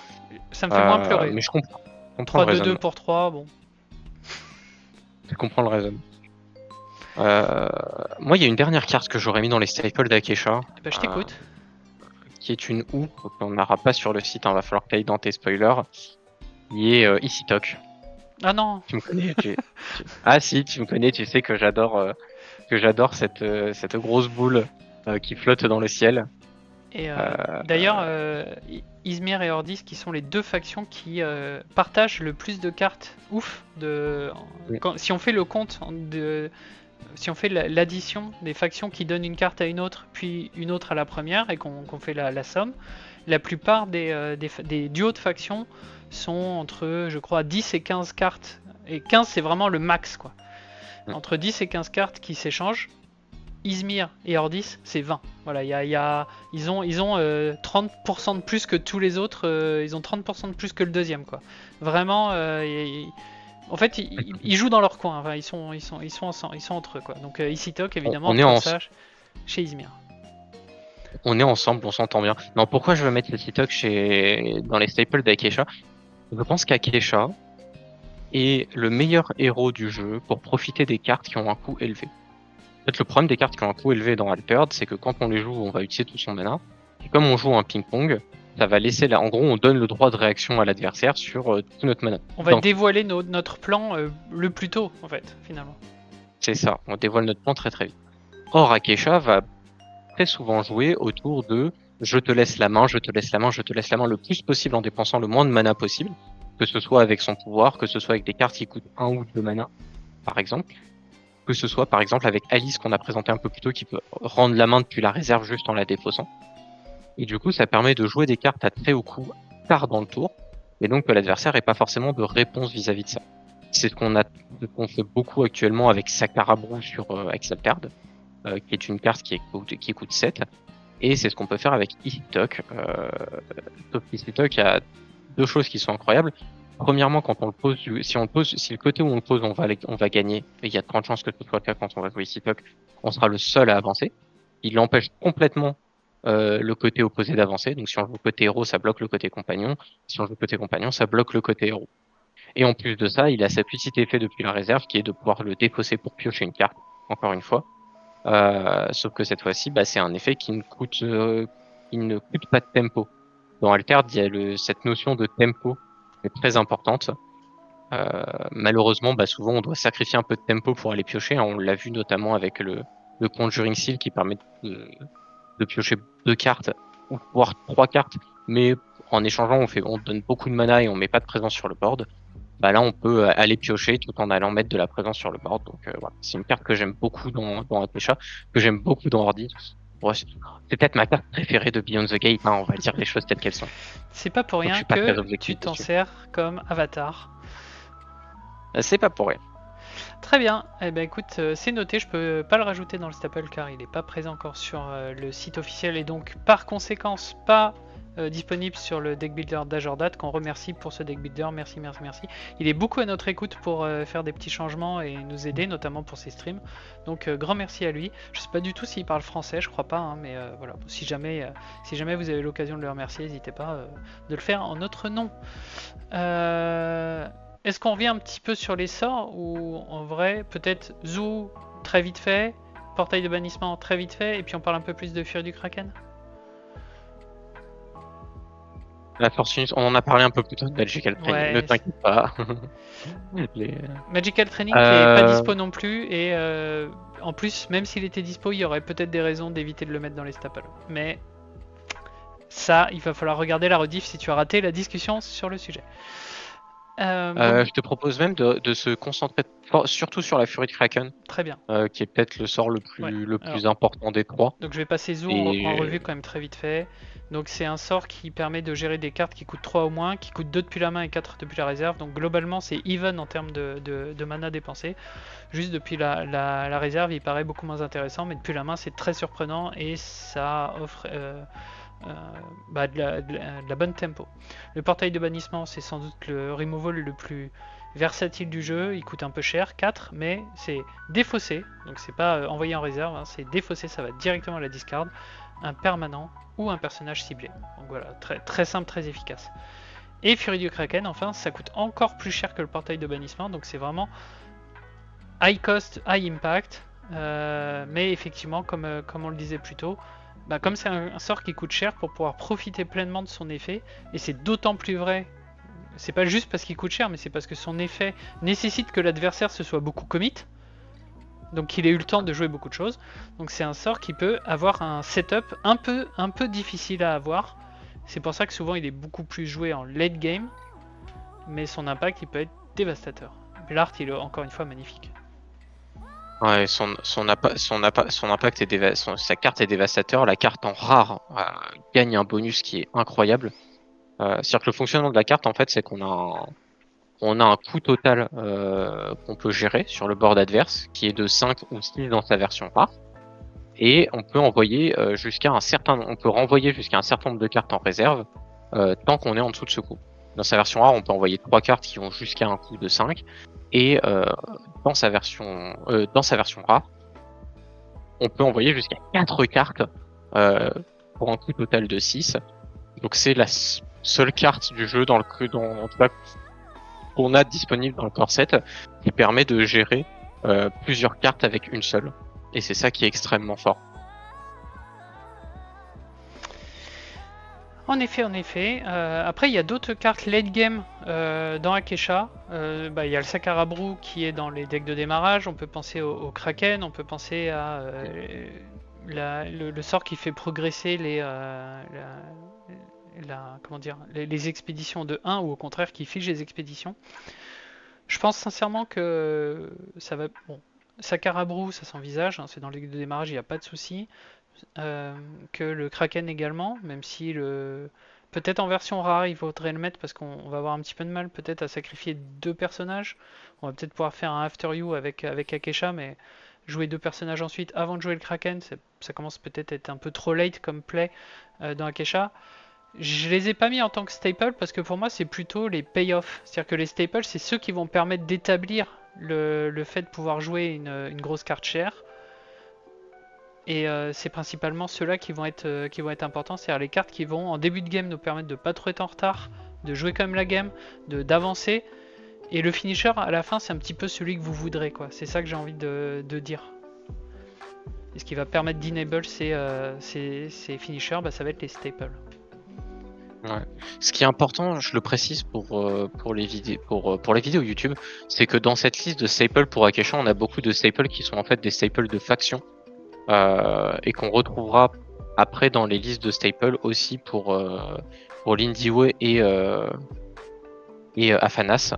[SPEAKER 1] Ça me fait moins pleurer.
[SPEAKER 2] Mais je comprends. Je comprends le
[SPEAKER 1] 3-2-2
[SPEAKER 2] raisonnement.
[SPEAKER 1] pour 3, bon.
[SPEAKER 2] Je comprends le raisonnement. Moi, il y a une dernière carte que j'aurais mis dans les staples d'Akesha.
[SPEAKER 1] Eh ben, je t'écoute.
[SPEAKER 2] Qui est une ou qu'on n'aura pas sur le site, hein, va falloir que tu ailles dans tes spoilers, qui est Isitok.
[SPEAKER 1] Ah non.
[SPEAKER 2] Tu me connais, Ah si, tu me connais, tu sais que j'adore cette grosse boule qui flotte dans le ciel.
[SPEAKER 1] Et d'ailleurs, Izmir et Ordis, qui sont les deux factions qui partagent le plus de cartes. Ouf.
[SPEAKER 2] Oui.
[SPEAKER 1] Si on fait le compte si on fait l'addition des factions qui donnent une carte à une autre, puis une autre à la première, et qu'on fait la somme, la plupart des duos de factions sont entre, je crois, 10 et 15 cartes. Et 15, c'est vraiment le max, quoi. Entre 10 et 15 cartes qui s'échangent. Izmir et Ordis, c'est 20. Voilà, ils ont 30% de plus que tous les autres. Ils ont 30% de plus que le deuxième, quoi. Vraiment, en fait, ils jouent dans leur coin. Enfin, ils sont entre eux, quoi. Donc Isitok, évidemment,
[SPEAKER 2] On est
[SPEAKER 1] pour ça, chez Izmir.
[SPEAKER 2] On est ensemble, on s'entend bien. Non, pourquoi je veux mettre Isitok dans les staples d'Akesha? Je pense qu'Akesha est le meilleur héros du jeu pour profiter des cartes qui ont un coût élevé. En fait, le problème des cartes qui ont un coût élevé dans Altered, c'est que quand on les joue, on va utiliser tout son mana. Et comme on joue un ping-pong, ça va laisser en gros, on donne le droit de réaction à l'adversaire sur tout notre mana.
[SPEAKER 1] On va dévoiler notre plan le plus tôt, en fait, finalement.
[SPEAKER 2] C'est ça, on dévoile notre plan très très vite. Or, Akesha va très souvent jouer autour de je te laisse la main, je te laisse la main, je te laisse la main le plus possible en dépensant le moins de mana possible, que ce soit avec son pouvoir, que ce soit avec des cartes qui coûtent 1 ou 2 mana, par exemple, que ce soit par exemple avec Alice qu'on a présenté un peu plus tôt, qui peut rendre la main depuis la réserve juste en la défaussant. Et du coup, ça permet de jouer des cartes à très haut coût tard dans le tour, et donc que l'adversaire n'ait pas forcément de réponse vis-à-vis de ça. C'est ce qu'on fait beaucoup actuellement avec Sakarabrou sur Exalterd, qui est une carte qui coûte 7. Et c'est ce qu'on peut faire avec Easy Talk. Sauf qu'Easy Talk, il y a deux choses qui sont incroyables. Premièrement, quand on le pose, si le côté où on le pose, on va gagner, et il y a de grandes chances que ce soit le cas quand on va jouer Easy Talk, on sera le seul à avancer. Il empêche complètement le côté opposé d'avancer. Donc si on joue côté héros, ça bloque le côté compagnon. Si on joue côté compagnon, ça bloque le côté héros. Et en plus de ça, il a sa petite effet depuis la réserve, qui est de pouvoir le défausser pour piocher une carte, encore une fois. Sauf que cette fois-ci, bah, c'est un effet qui ne coûte pas de tempo. Dans Altered, il y a cette notion de tempo qui est très importante. Malheureusement, bah, souvent, on doit sacrifier un peu de tempo pour aller piocher. On l'a vu notamment avec le Conjuring Seal qui permet de piocher 2 cartes, ou voire 3 cartes, mais en échangeant, on donne beaucoup de mana et on met pas de présence sur le board. Bah là, on peut aller piocher tout en allant mettre de la présence sur le board. Donc voilà, c'est une carte que j'aime beaucoup dans Akecha, que j'aime beaucoup dans Ordi. Ouais, c'est peut-être ma carte préférée de Beyond the Gate, hein, on va dire les choses telles qu'elles sont.
[SPEAKER 1] C'est pas pour
[SPEAKER 2] Donc je
[SPEAKER 1] rien
[SPEAKER 2] suis pas très
[SPEAKER 1] que tu
[SPEAKER 2] objectif
[SPEAKER 1] t'en
[SPEAKER 2] dessus.
[SPEAKER 1] sers comme avatar.
[SPEAKER 2] C'est pas pour rien.
[SPEAKER 1] Très bien, eh ben écoute, c'est noté, je peux pas le rajouter dans le staple car il n'est pas présent encore sur le site officiel et donc par conséquence pas disponible sur le deck builder d'Ajordat, qu'on remercie pour ce deck builder, merci, merci, merci. Il est beaucoup à notre écoute pour faire des petits changements et nous aider, notamment pour ses streams. Donc grand merci à lui. Je sais pas du tout s'il parle français, je crois pas, hein, mais voilà, si jamais vous avez l'occasion de le remercier, n'hésitez pas de le faire en notre nom. Est-ce qu'on revient un petit peu sur les sorts ou en vrai, peut-être Zoo très vite fait, portail de bannissement très vite fait, et puis on parle un peu plus de Furie du Kraken?
[SPEAKER 2] La Fortune, on en a parlé un peu plus tôt de Magical Training, ne
[SPEAKER 1] Ouais,
[SPEAKER 2] t'inquiète pas. Les-
[SPEAKER 1] Magical Training qui est pas dispo non plus, et en plus, même s'il était dispo, il y aurait peut-être des raisons d'éviter de le mettre dans les staples. Mais ça, il va falloir regarder la rediff si tu as raté la discussion sur le sujet.
[SPEAKER 2] Je te propose même de se concentrer surtout sur la Furie de Kraken,
[SPEAKER 1] Très bien.
[SPEAKER 2] qui est peut-être le sort le
[SPEAKER 1] Ouais.
[SPEAKER 2] plus
[SPEAKER 1] Alors,
[SPEAKER 2] important des trois.
[SPEAKER 1] donc je vais passer Zoo en revue quand même très vite fait. Donc c'est un sort qui permet de gérer des cartes qui coûtent 3 au moins, qui coûtent 2 depuis la main et 4 depuis la réserve. Donc globalement c'est even en termes de mana dépensé. Juste depuis la réserve il paraît beaucoup moins intéressant, mais depuis la main c'est très surprenant et ça offre de la bonne tempo. Le portail de bannissement c'est sans doute le removal le plus versatile du jeu, il coûte un peu cher, 4, mais c'est défaussé, donc c'est pas envoyé en réserve, hein, c'est défaussé, ça va directement à la discard, un permanent ou un personnage ciblé. Donc voilà, très, très simple, très efficace. Et Fury du Kraken, enfin, ça coûte encore plus cher que le portail de bannissement, donc c'est vraiment high cost, high impact, mais effectivement, comme on le disait plus tôt, bah, comme c'est un sort qui coûte cher pour pouvoir profiter pleinement de son effet, et c'est d'autant plus vrai, c'est pas juste parce qu'il coûte cher, mais c'est parce que son effet nécessite que l'adversaire se soit beaucoup commit, donc qu'il ait eu le temps de jouer beaucoup de choses. Donc c'est un sort qui peut avoir un setup un peu difficile à avoir. C'est pour ça que souvent il est beaucoup plus joué en late game, mais son impact il peut être dévastateur. L'art il est encore une fois magnifique.
[SPEAKER 2] Ouais, son impact sa carte est dévastateur. La carte en rare gagne un bonus qui est incroyable. C'est-à-dire que le fonctionnement de la carte, en fait, c'est qu'on a un coût total qu'on peut gérer sur le board adverse, qui est de 5 ou 6 dans sa version rare. Et on peut envoyer on peut renvoyer jusqu'à un certain nombre de cartes en réserve tant qu'on est en dessous de ce coût. Dans sa version rare, on peut envoyer 3 cartes qui ont jusqu'à un coût de 5. Et dans sa version rare, on peut envoyer jusqu'à 4 cartes pour un coût total de 6. Donc c'est la seule carte du jeu en tout cas, qu'on a disponible dans le core set qui permet de gérer plusieurs cartes avec une seule. Et c'est ça qui est extrêmement fort.
[SPEAKER 1] En effet. Après, il y a d'autres cartes late game dans Akecha. Il y a le Sakarabrou qui est dans les decks de démarrage. On peut penser au Kraken, on peut penser à le sort qui fait progresser comment dire, les expéditions de 1 ou au contraire qui fige les expéditions. Je pense sincèrement que ça va. Bon, Sakarabrou, ça s'envisage, hein, c'est dans les de démarrage, il n'y a pas de souci. Que le Kraken également, même si peut-être en version rare il faudrait le mettre parce qu'on va avoir un petit peu de mal peut-être à sacrifier 2 personnages. On va peut-être pouvoir faire un After You avec Akesha, mais jouer 2 personnages ensuite avant de jouer le Kraken, ça commence peut-être à être un peu trop late comme play dans Akesha. Je les ai pas mis en tant que staple parce que pour moi c'est plutôt les payoffs. C'est-à-dire que les staples c'est ceux qui vont permettre d'établir le fait de pouvoir jouer une grosse carte chère. Et c'est principalement ceux-là qui vont être importants, c'est-à-dire les cartes qui vont en début de game nous permettre de pas trop être en retard, de jouer comme la game, d'avancer. Et le finisher à la fin c'est un petit peu celui que vous voudrez quoi. C'est ça que j'ai envie de dire. Et ce qui va permettre d'enable ces finishers, bah, ça va être les staples.
[SPEAKER 2] Ouais. Ce qui est important, je le précise pour les vidéos YouTube, c'est que dans cette liste de staples pour Akesha, on a beaucoup de staples qui sont en fait des staples de faction et qu'on retrouvera après dans les listes de staples aussi pour Lindiwe et Afanas.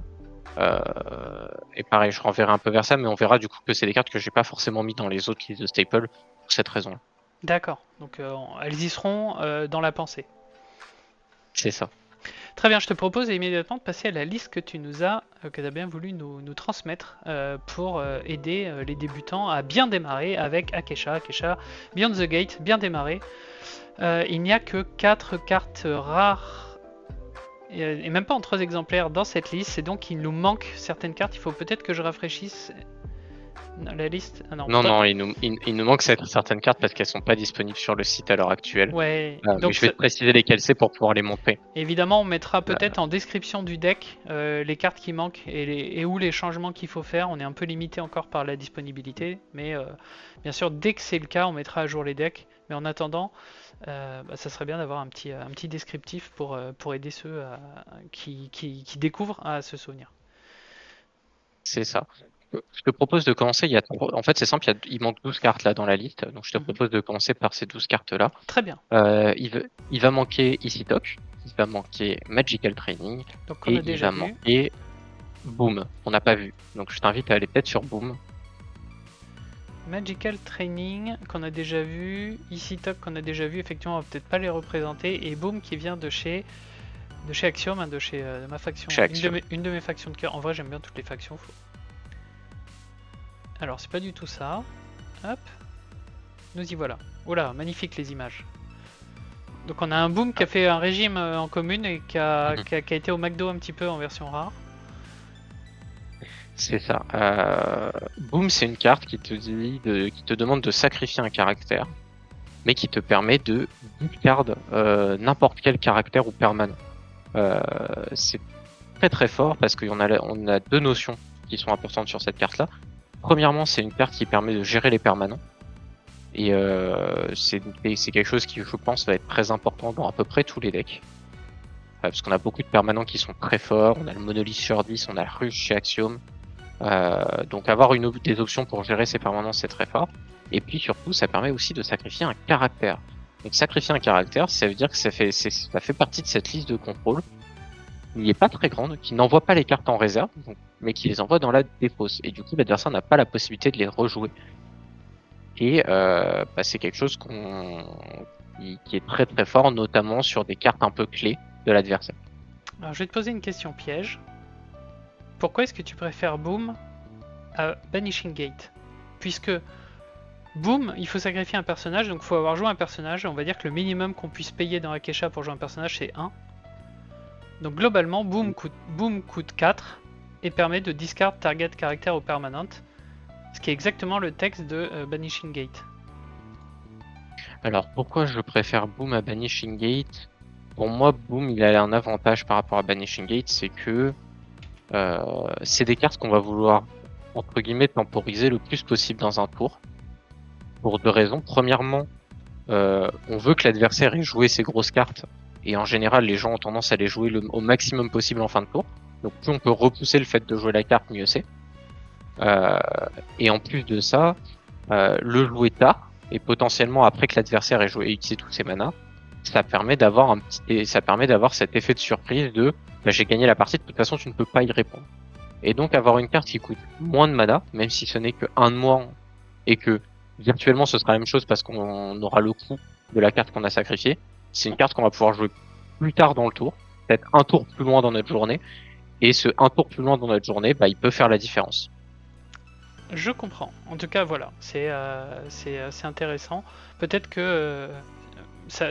[SPEAKER 2] Et pareil, je renverrai un peu vers ça, mais on verra du coup que c'est des cartes que j'ai pas forcément mis dans les autres listes de staples pour cette raison.
[SPEAKER 1] D'accord, donc elles y seront dans la pensée.
[SPEAKER 2] C'est ça.
[SPEAKER 1] Très bien, je te propose immédiatement de passer à la liste que tu as bien voulu nous transmettre pour aider les débutants à bien démarrer avec Akesha. Akesha, Beyond the Gate, bien démarré. Il n'y a que 4 cartes rares et même pas en 3 exemplaires dans cette liste, c'est donc qu'il nous manque certaines cartes. Il faut peut-être que je rafraîchisse la liste.
[SPEAKER 2] Ah non, il nous manque certaines cartes parce qu'elles sont pas disponibles sur le site à l'heure actuelle.
[SPEAKER 1] Ouais.
[SPEAKER 2] Donc mais je vais te préciser lesquelles c'est pour pouvoir les montrer.
[SPEAKER 1] Évidemment, on mettra peut-être en description du deck les cartes qui manquent et où les changements qu'il faut faire. On est un peu limité encore par la disponibilité, mais bien sûr, dès que c'est le cas, on mettra à jour les decks. Mais en attendant, ça serait bien d'avoir un petit descriptif pour aider ceux qui découvrent à se souvenir.
[SPEAKER 2] C'est ça. Je te propose de commencer. En fait, c'est simple, il manque 12 cartes là dans la liste. Donc, je te propose de commencer par ces 12 cartes-là.
[SPEAKER 1] Très bien.
[SPEAKER 2] Il va manquer Ici Talk, il va manquer Magical Training,
[SPEAKER 1] donc,
[SPEAKER 2] et il va manquer Boom. On n'a pas vu. Donc, je t'invite à aller peut-être sur Boom.
[SPEAKER 1] Magical Training qu'on a déjà vu, Ici Talk qu'on a déjà vu, effectivement, on va peut-être pas les représenter. Et Boom qui vient de chez Axiom, hein, de ma faction. Une de mes factions de cœur. En vrai, j'aime bien toutes les factions. Alors, c'est pas du tout ça. Hop. Nous y voilà. Oh là, magnifique les images. Donc, on a un Boom qui a fait un régime en commune et qui a été au McDo un petit peu en version rare.
[SPEAKER 2] C'est ça. Boom, c'est une carte qui te demande de sacrifier un caractère, mais qui te permet de discard n'importe quel caractère ou permanent. C'est très très fort parce qu'on a 2 notions qui sont importantes sur cette carte là. Premièrement, c'est une carte qui permet de gérer les permanents et c'est quelque chose qui, je pense, va être très important dans à peu près tous les decks parce qu'on a beaucoup de permanents qui sont très forts. On a le Monolith sur 10, on a la Ruche chez Axiom, donc avoir des options pour gérer ces permanents, c'est très fort. Et puis surtout, ça permet aussi de sacrifier un caractère. Donc sacrifier un caractère, ça veut dire que ça fait partie de cette liste de contrôle qui n'est pas très grande, qui n'envoie pas les cartes en réserve, mais qui les envoie dans la dépose. Et du coup, l'adversaire n'a pas la possibilité de les rejouer. Et c'est quelque chose qui est très très fort, notamment sur des cartes un peu clés de l'adversaire.
[SPEAKER 1] Alors, je vais te poser une question piège. Pourquoi est-ce que tu préfères Boom à Banishing Gate? Puisque Boom, il faut sacrifier un personnage, donc il faut avoir joué un personnage. On va dire que le minimum qu'on puisse payer dans Akesha pour jouer un personnage, c'est 1. Donc globalement, Boom coûte 4 et permet de discard target caractère ou permanent, ce qui est exactement le texte de Banishing Gate.
[SPEAKER 2] Alors pourquoi je préfère Boom à Banishing Gate? Pour moi, Boom, il a un avantage par rapport à Banishing Gate, c'est que c'est des cartes qu'on va vouloir, entre guillemets, temporiser le plus possible dans un tour. Pour 2 raisons. Premièrement, on veut que l'adversaire ait joué ses grosses cartes. Et en général, les gens ont tendance à les jouer au maximum possible en fin de tour. Donc plus on peut repousser le fait de jouer la carte, mieux c'est. Et en plus de ça, le jouer tard, et potentiellement après que l'adversaire ait joué et utilisé tous ses manas, ça permet d'avoir cet effet de surprise de bah, j'ai gagné la partie, de toute façon tu ne peux pas y répondre. Et donc avoir une carte qui coûte moins de mana, même si ce n'est que 1 de moins, et que virtuellement ce sera la même chose parce qu'on aura le coût de la carte qu'on a sacrifiée, c'est une carte qu'on va pouvoir jouer plus tard dans le tour, peut-être un tour plus loin dans notre journée, et ce un tour plus loin dans notre journée, bah, il peut faire la différence.
[SPEAKER 1] Je comprends. En tout cas, voilà, c'est intéressant. Peut-être que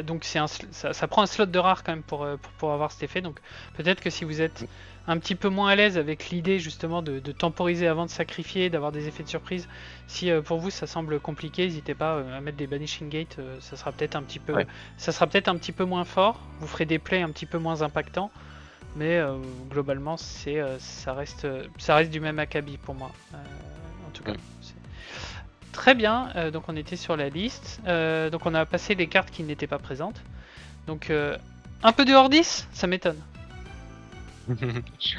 [SPEAKER 1] donc ça prend un slot de rare quand même pour avoir cet effet. Donc peut-être que si vous êtes un petit peu moins à l'aise avec l'idée justement de temporiser avant de sacrifier, d'avoir des effets de surprise, si pour vous ça semble compliqué, n'hésitez pas à mettre des Banishing Gate. Ça sera peut-être un petit peu,
[SPEAKER 2] Ouais.
[SPEAKER 1] ça sera peut-être un petit peu moins fort. Vous ferez des plays un petit peu moins impactants. Mais globalement, ça reste du même acabit pour moi. En tout cas. Très bien, donc on était sur la liste. Donc on a passé les cartes qui n'étaient pas présentes. Donc un peu de Hordis, ça m'étonne.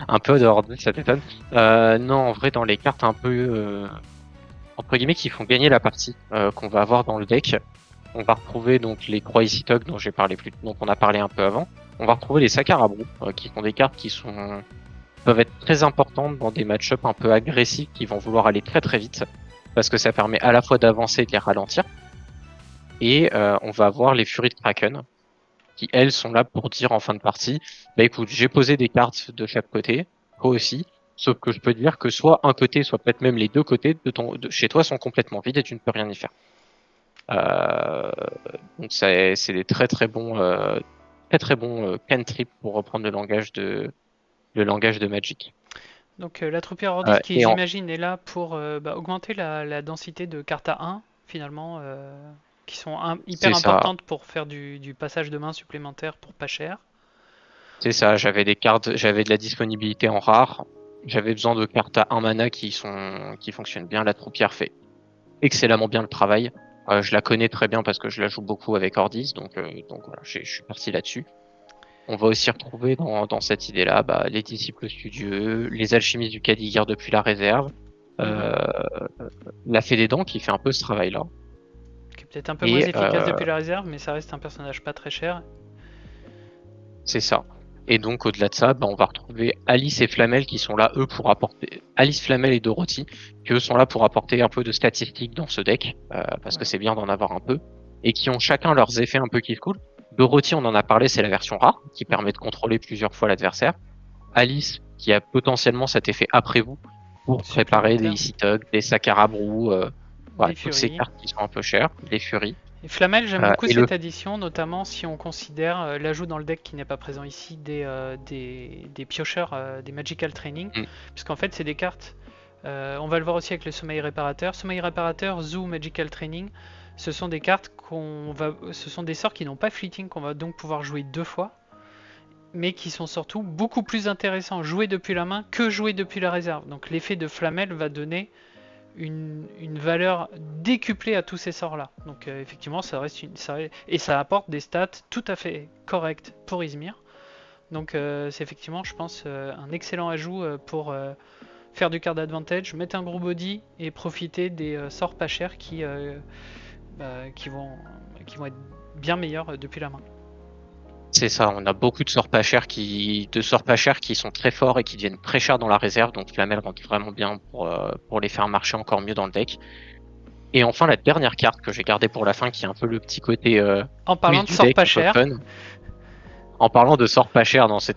[SPEAKER 2] Un peu dehors de ça t'étonne. Non, en vrai, dans les cartes un peu entre guillemets qui font gagner la partie qu'on va avoir dans le deck, on va retrouver donc les Crazy Tog dont on a parlé un peu avant. On va retrouver les Sakarabrou qui sont des cartes qui peuvent être très importantes dans des match-ups un peu agressifs qui vont vouloir aller très très vite parce que ça permet à la fois d'avancer et de les ralentir. Et on va avoir les Furies de Kraken qui elles sont là pour dire en fin de partie, bah écoute, j'ai posé des cartes de chaque côté, toi aussi, sauf que je peux te dire que soit un côté, soit peut-être même les deux côtés de chez toi sont complètement vides et tu ne peux rien y faire. Euh, donc c'est des très très bons cantrips pour reprendre le langage de Magic.
[SPEAKER 1] Donc la troupière Hordis qui
[SPEAKER 2] Et en,
[SPEAKER 1] j'imagine est là pour augmenter la densité de cartes à 1 finalement, qui sont hyper
[SPEAKER 2] c'est ça,
[SPEAKER 1] importantes pour faire du passage de main supplémentaire pour pas cher.
[SPEAKER 2] c'est ça. J'avais des cartes, j'avais de la disponibilité en rare. J'avais besoin de cartes à 1 mana qui fonctionnent bien. La troupière fait excellemment bien le travail. Je la connais très bien parce que je la joue beaucoup avec Ordis, donc voilà, je suis parti là-dessus. On va aussi retrouver dans cette idée-là bah, les disciples studieux, les alchimistes du Kadigir depuis la réserve,
[SPEAKER 1] Mhm.
[SPEAKER 2] euh, la Fée des Dents qui fait un peu ce travail-là.
[SPEAKER 1] Qui est peut-être un peu moins
[SPEAKER 2] Et
[SPEAKER 1] efficace depuis la réserve, mais ça reste un personnage pas très cher.
[SPEAKER 2] c'est ça. Et donc au-delà de ça, bah, on va retrouver Alice et Flamel qui sont là, eux, pour apporter... Alice, Flamel et Dorothy, qui eux sont là pour apporter un peu de statistiques dans ce deck, parce que
[SPEAKER 1] Ouais.
[SPEAKER 2] c'est bien d'en avoir un peu, et qui ont chacun leurs effets un peu qui se coulent. Dorothy, on en a parlé, c'est la version rare, qui permet de contrôler plusieurs fois l'adversaire. Alice, qui a potentiellement cet effet après vous, pour préparer des
[SPEAKER 1] Supplémentaire.
[SPEAKER 2] Easy Tug, des Sakarabrou, voilà,
[SPEAKER 1] Des
[SPEAKER 2] toutes ces
[SPEAKER 1] Furies.
[SPEAKER 2] cartes qui sont un peu chères, des Furies.
[SPEAKER 1] Et Flamel, j'aime beaucoup
[SPEAKER 2] Et le...
[SPEAKER 1] cette addition, notamment si on considère l'ajout dans le deck qui n'est pas présent ici des piocheurs, des Magical Training,
[SPEAKER 2] Mm,
[SPEAKER 1] puisqu'en fait c'est des cartes, on va le voir aussi avec le Sommeil Réparateur. Sommeil Réparateur, Zoo, Magical Training, ce sont des cartes ce sont des sorts qui n'ont pas fleeting, qu'on va donc pouvoir jouer 2 fois, mais qui sont surtout beaucoup plus intéressants joués depuis la main que joués depuis la réserve. Donc l'effet de Flamel va donner une valeur décuplée à tous ces sorts-là. Donc effectivement, et ça apporte des stats tout à fait correctes pour Izmir. Donc c'est effectivement, je pense, un excellent ajout pour faire du card advantage, mettre un gros body et profiter des sorts pas chers bah, qui vont être bien meilleurs depuis la main.
[SPEAKER 2] C'est ça, on a beaucoup de sorts pas chers qui sont très forts et qui deviennent très chers dans la réserve, donc Flamel rentre vraiment bien pour les faire marcher encore mieux dans le deck. Et enfin, la dernière carte que j'ai gardée pour la fin, qui est un peu le petit côté
[SPEAKER 1] En parlant
[SPEAKER 2] quiz
[SPEAKER 1] de
[SPEAKER 2] du
[SPEAKER 1] sorts
[SPEAKER 2] deck,
[SPEAKER 1] pas
[SPEAKER 2] un peu
[SPEAKER 1] chers,
[SPEAKER 2] fun. En parlant de sorts pas chers, non, c'est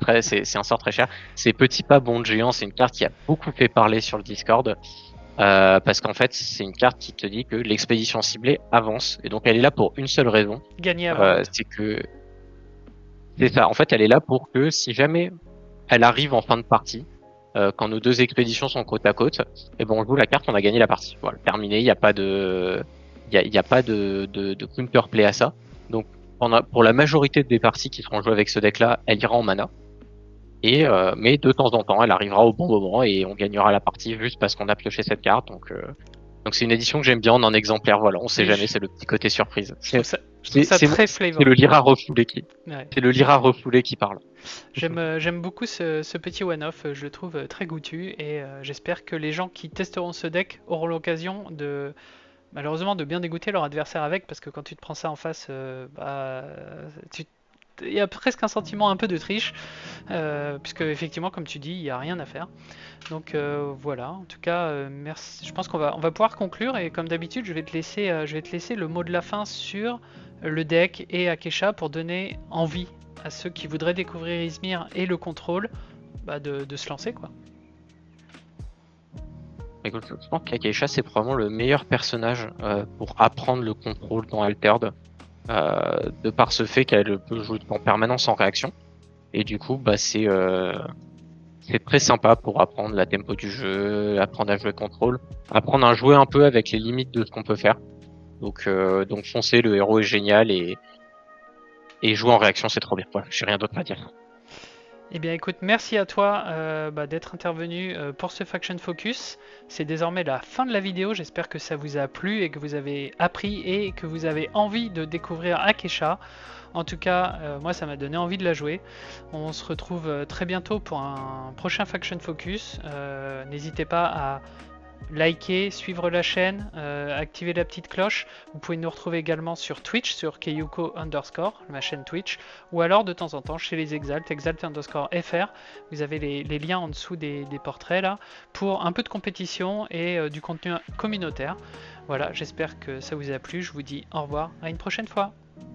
[SPEAKER 2] un sort très cher. C'est Petit Pas Bon de Géant, c'est une carte qui a beaucoup fait parler sur le Discord. Parce qu'en fait, c'est une carte qui te dit que l'expédition ciblée avance. Et donc, elle est là pour une seule raison.
[SPEAKER 1] gagner avant l'autre.
[SPEAKER 2] C'est que c'est ça. En fait, elle est là pour que si jamais elle arrive en fin de partie, quand nos deux expéditions sont côte à côte, et ben on joue la carte, on a gagné la partie. Voilà, terminé. Il n'y a pas il y a pas de counterplay à ça. Donc, pour la majorité des parties qui seront jouées avec ce deck-là, elle ira en mana. Mais de temps en temps, elle arrivera au bon moment et on gagnera la partie juste parce qu'on a pioché cette carte. Donc c'est une édition que j'aime bien en exemplaire. Voilà, on sait
[SPEAKER 1] Oui,
[SPEAKER 2] jamais, c'est le petit côté surprise.
[SPEAKER 1] je trouve ça très
[SPEAKER 2] C'est
[SPEAKER 1] flavor.
[SPEAKER 2] le Lyra refoulé
[SPEAKER 1] Ouais.
[SPEAKER 2] c'est le Lyra refoulé qui parle.
[SPEAKER 1] J'aime beaucoup ce petit one-off, je le trouve très goûtu et j'espère que les gens qui testeront ce deck auront l'occasion malheureusement de bien dégoûter leur adversaire avec, parce que quand tu te prends ça en face, il y a presque un sentiment un peu de triche, puisque effectivement, comme tu dis, il n'y a rien à faire. Donc voilà, en tout cas, merci. Je pense qu'on va pouvoir conclure et comme d'habitude, je vais te laisser le mot de la fin sur le deck et Akesha pour donner envie à ceux qui voudraient découvrir Izmir et le contrôle de se lancer quoi.
[SPEAKER 2] Écoute, je pense qu'Akeisha, c'est probablement le meilleur personnage pour apprendre le contrôle dans Altered, de par ce fait qu'elle peut jouer en permanence en réaction. Et du coup, c'est très sympa pour apprendre la tempo du jeu, apprendre à jouer contrôle, apprendre à jouer un peu avec les limites de ce qu'on peut faire. Donc foncez, le héros est génial et jouer en réaction, c'est trop bien. Voilà, j'ai rien d'autre à dire.
[SPEAKER 1] Eh bien écoute, merci à toi d'être intervenu pour ce Faction Focus. C'est désormais la fin de la vidéo, j'espère que ça vous a plu et que vous avez appris et que vous avez envie de découvrir Akesha. En tout cas, moi ça m'a donné envie de la jouer. On se retrouve très bientôt pour un prochain Faction Focus. N'hésitez pas à liker, suivre la chaîne, activer la petite cloche. Vous pouvez nous retrouver également sur Twitch, sur Keyuko_, ma chaîne Twitch, ou alors de temps en temps chez les Exalt, Exalt_FR. Vous avez les liens en dessous des portraits là, pour un peu de compétition et du contenu communautaire. Voilà, j'espère que ça vous a plu. Je vous dis au revoir, à une prochaine fois.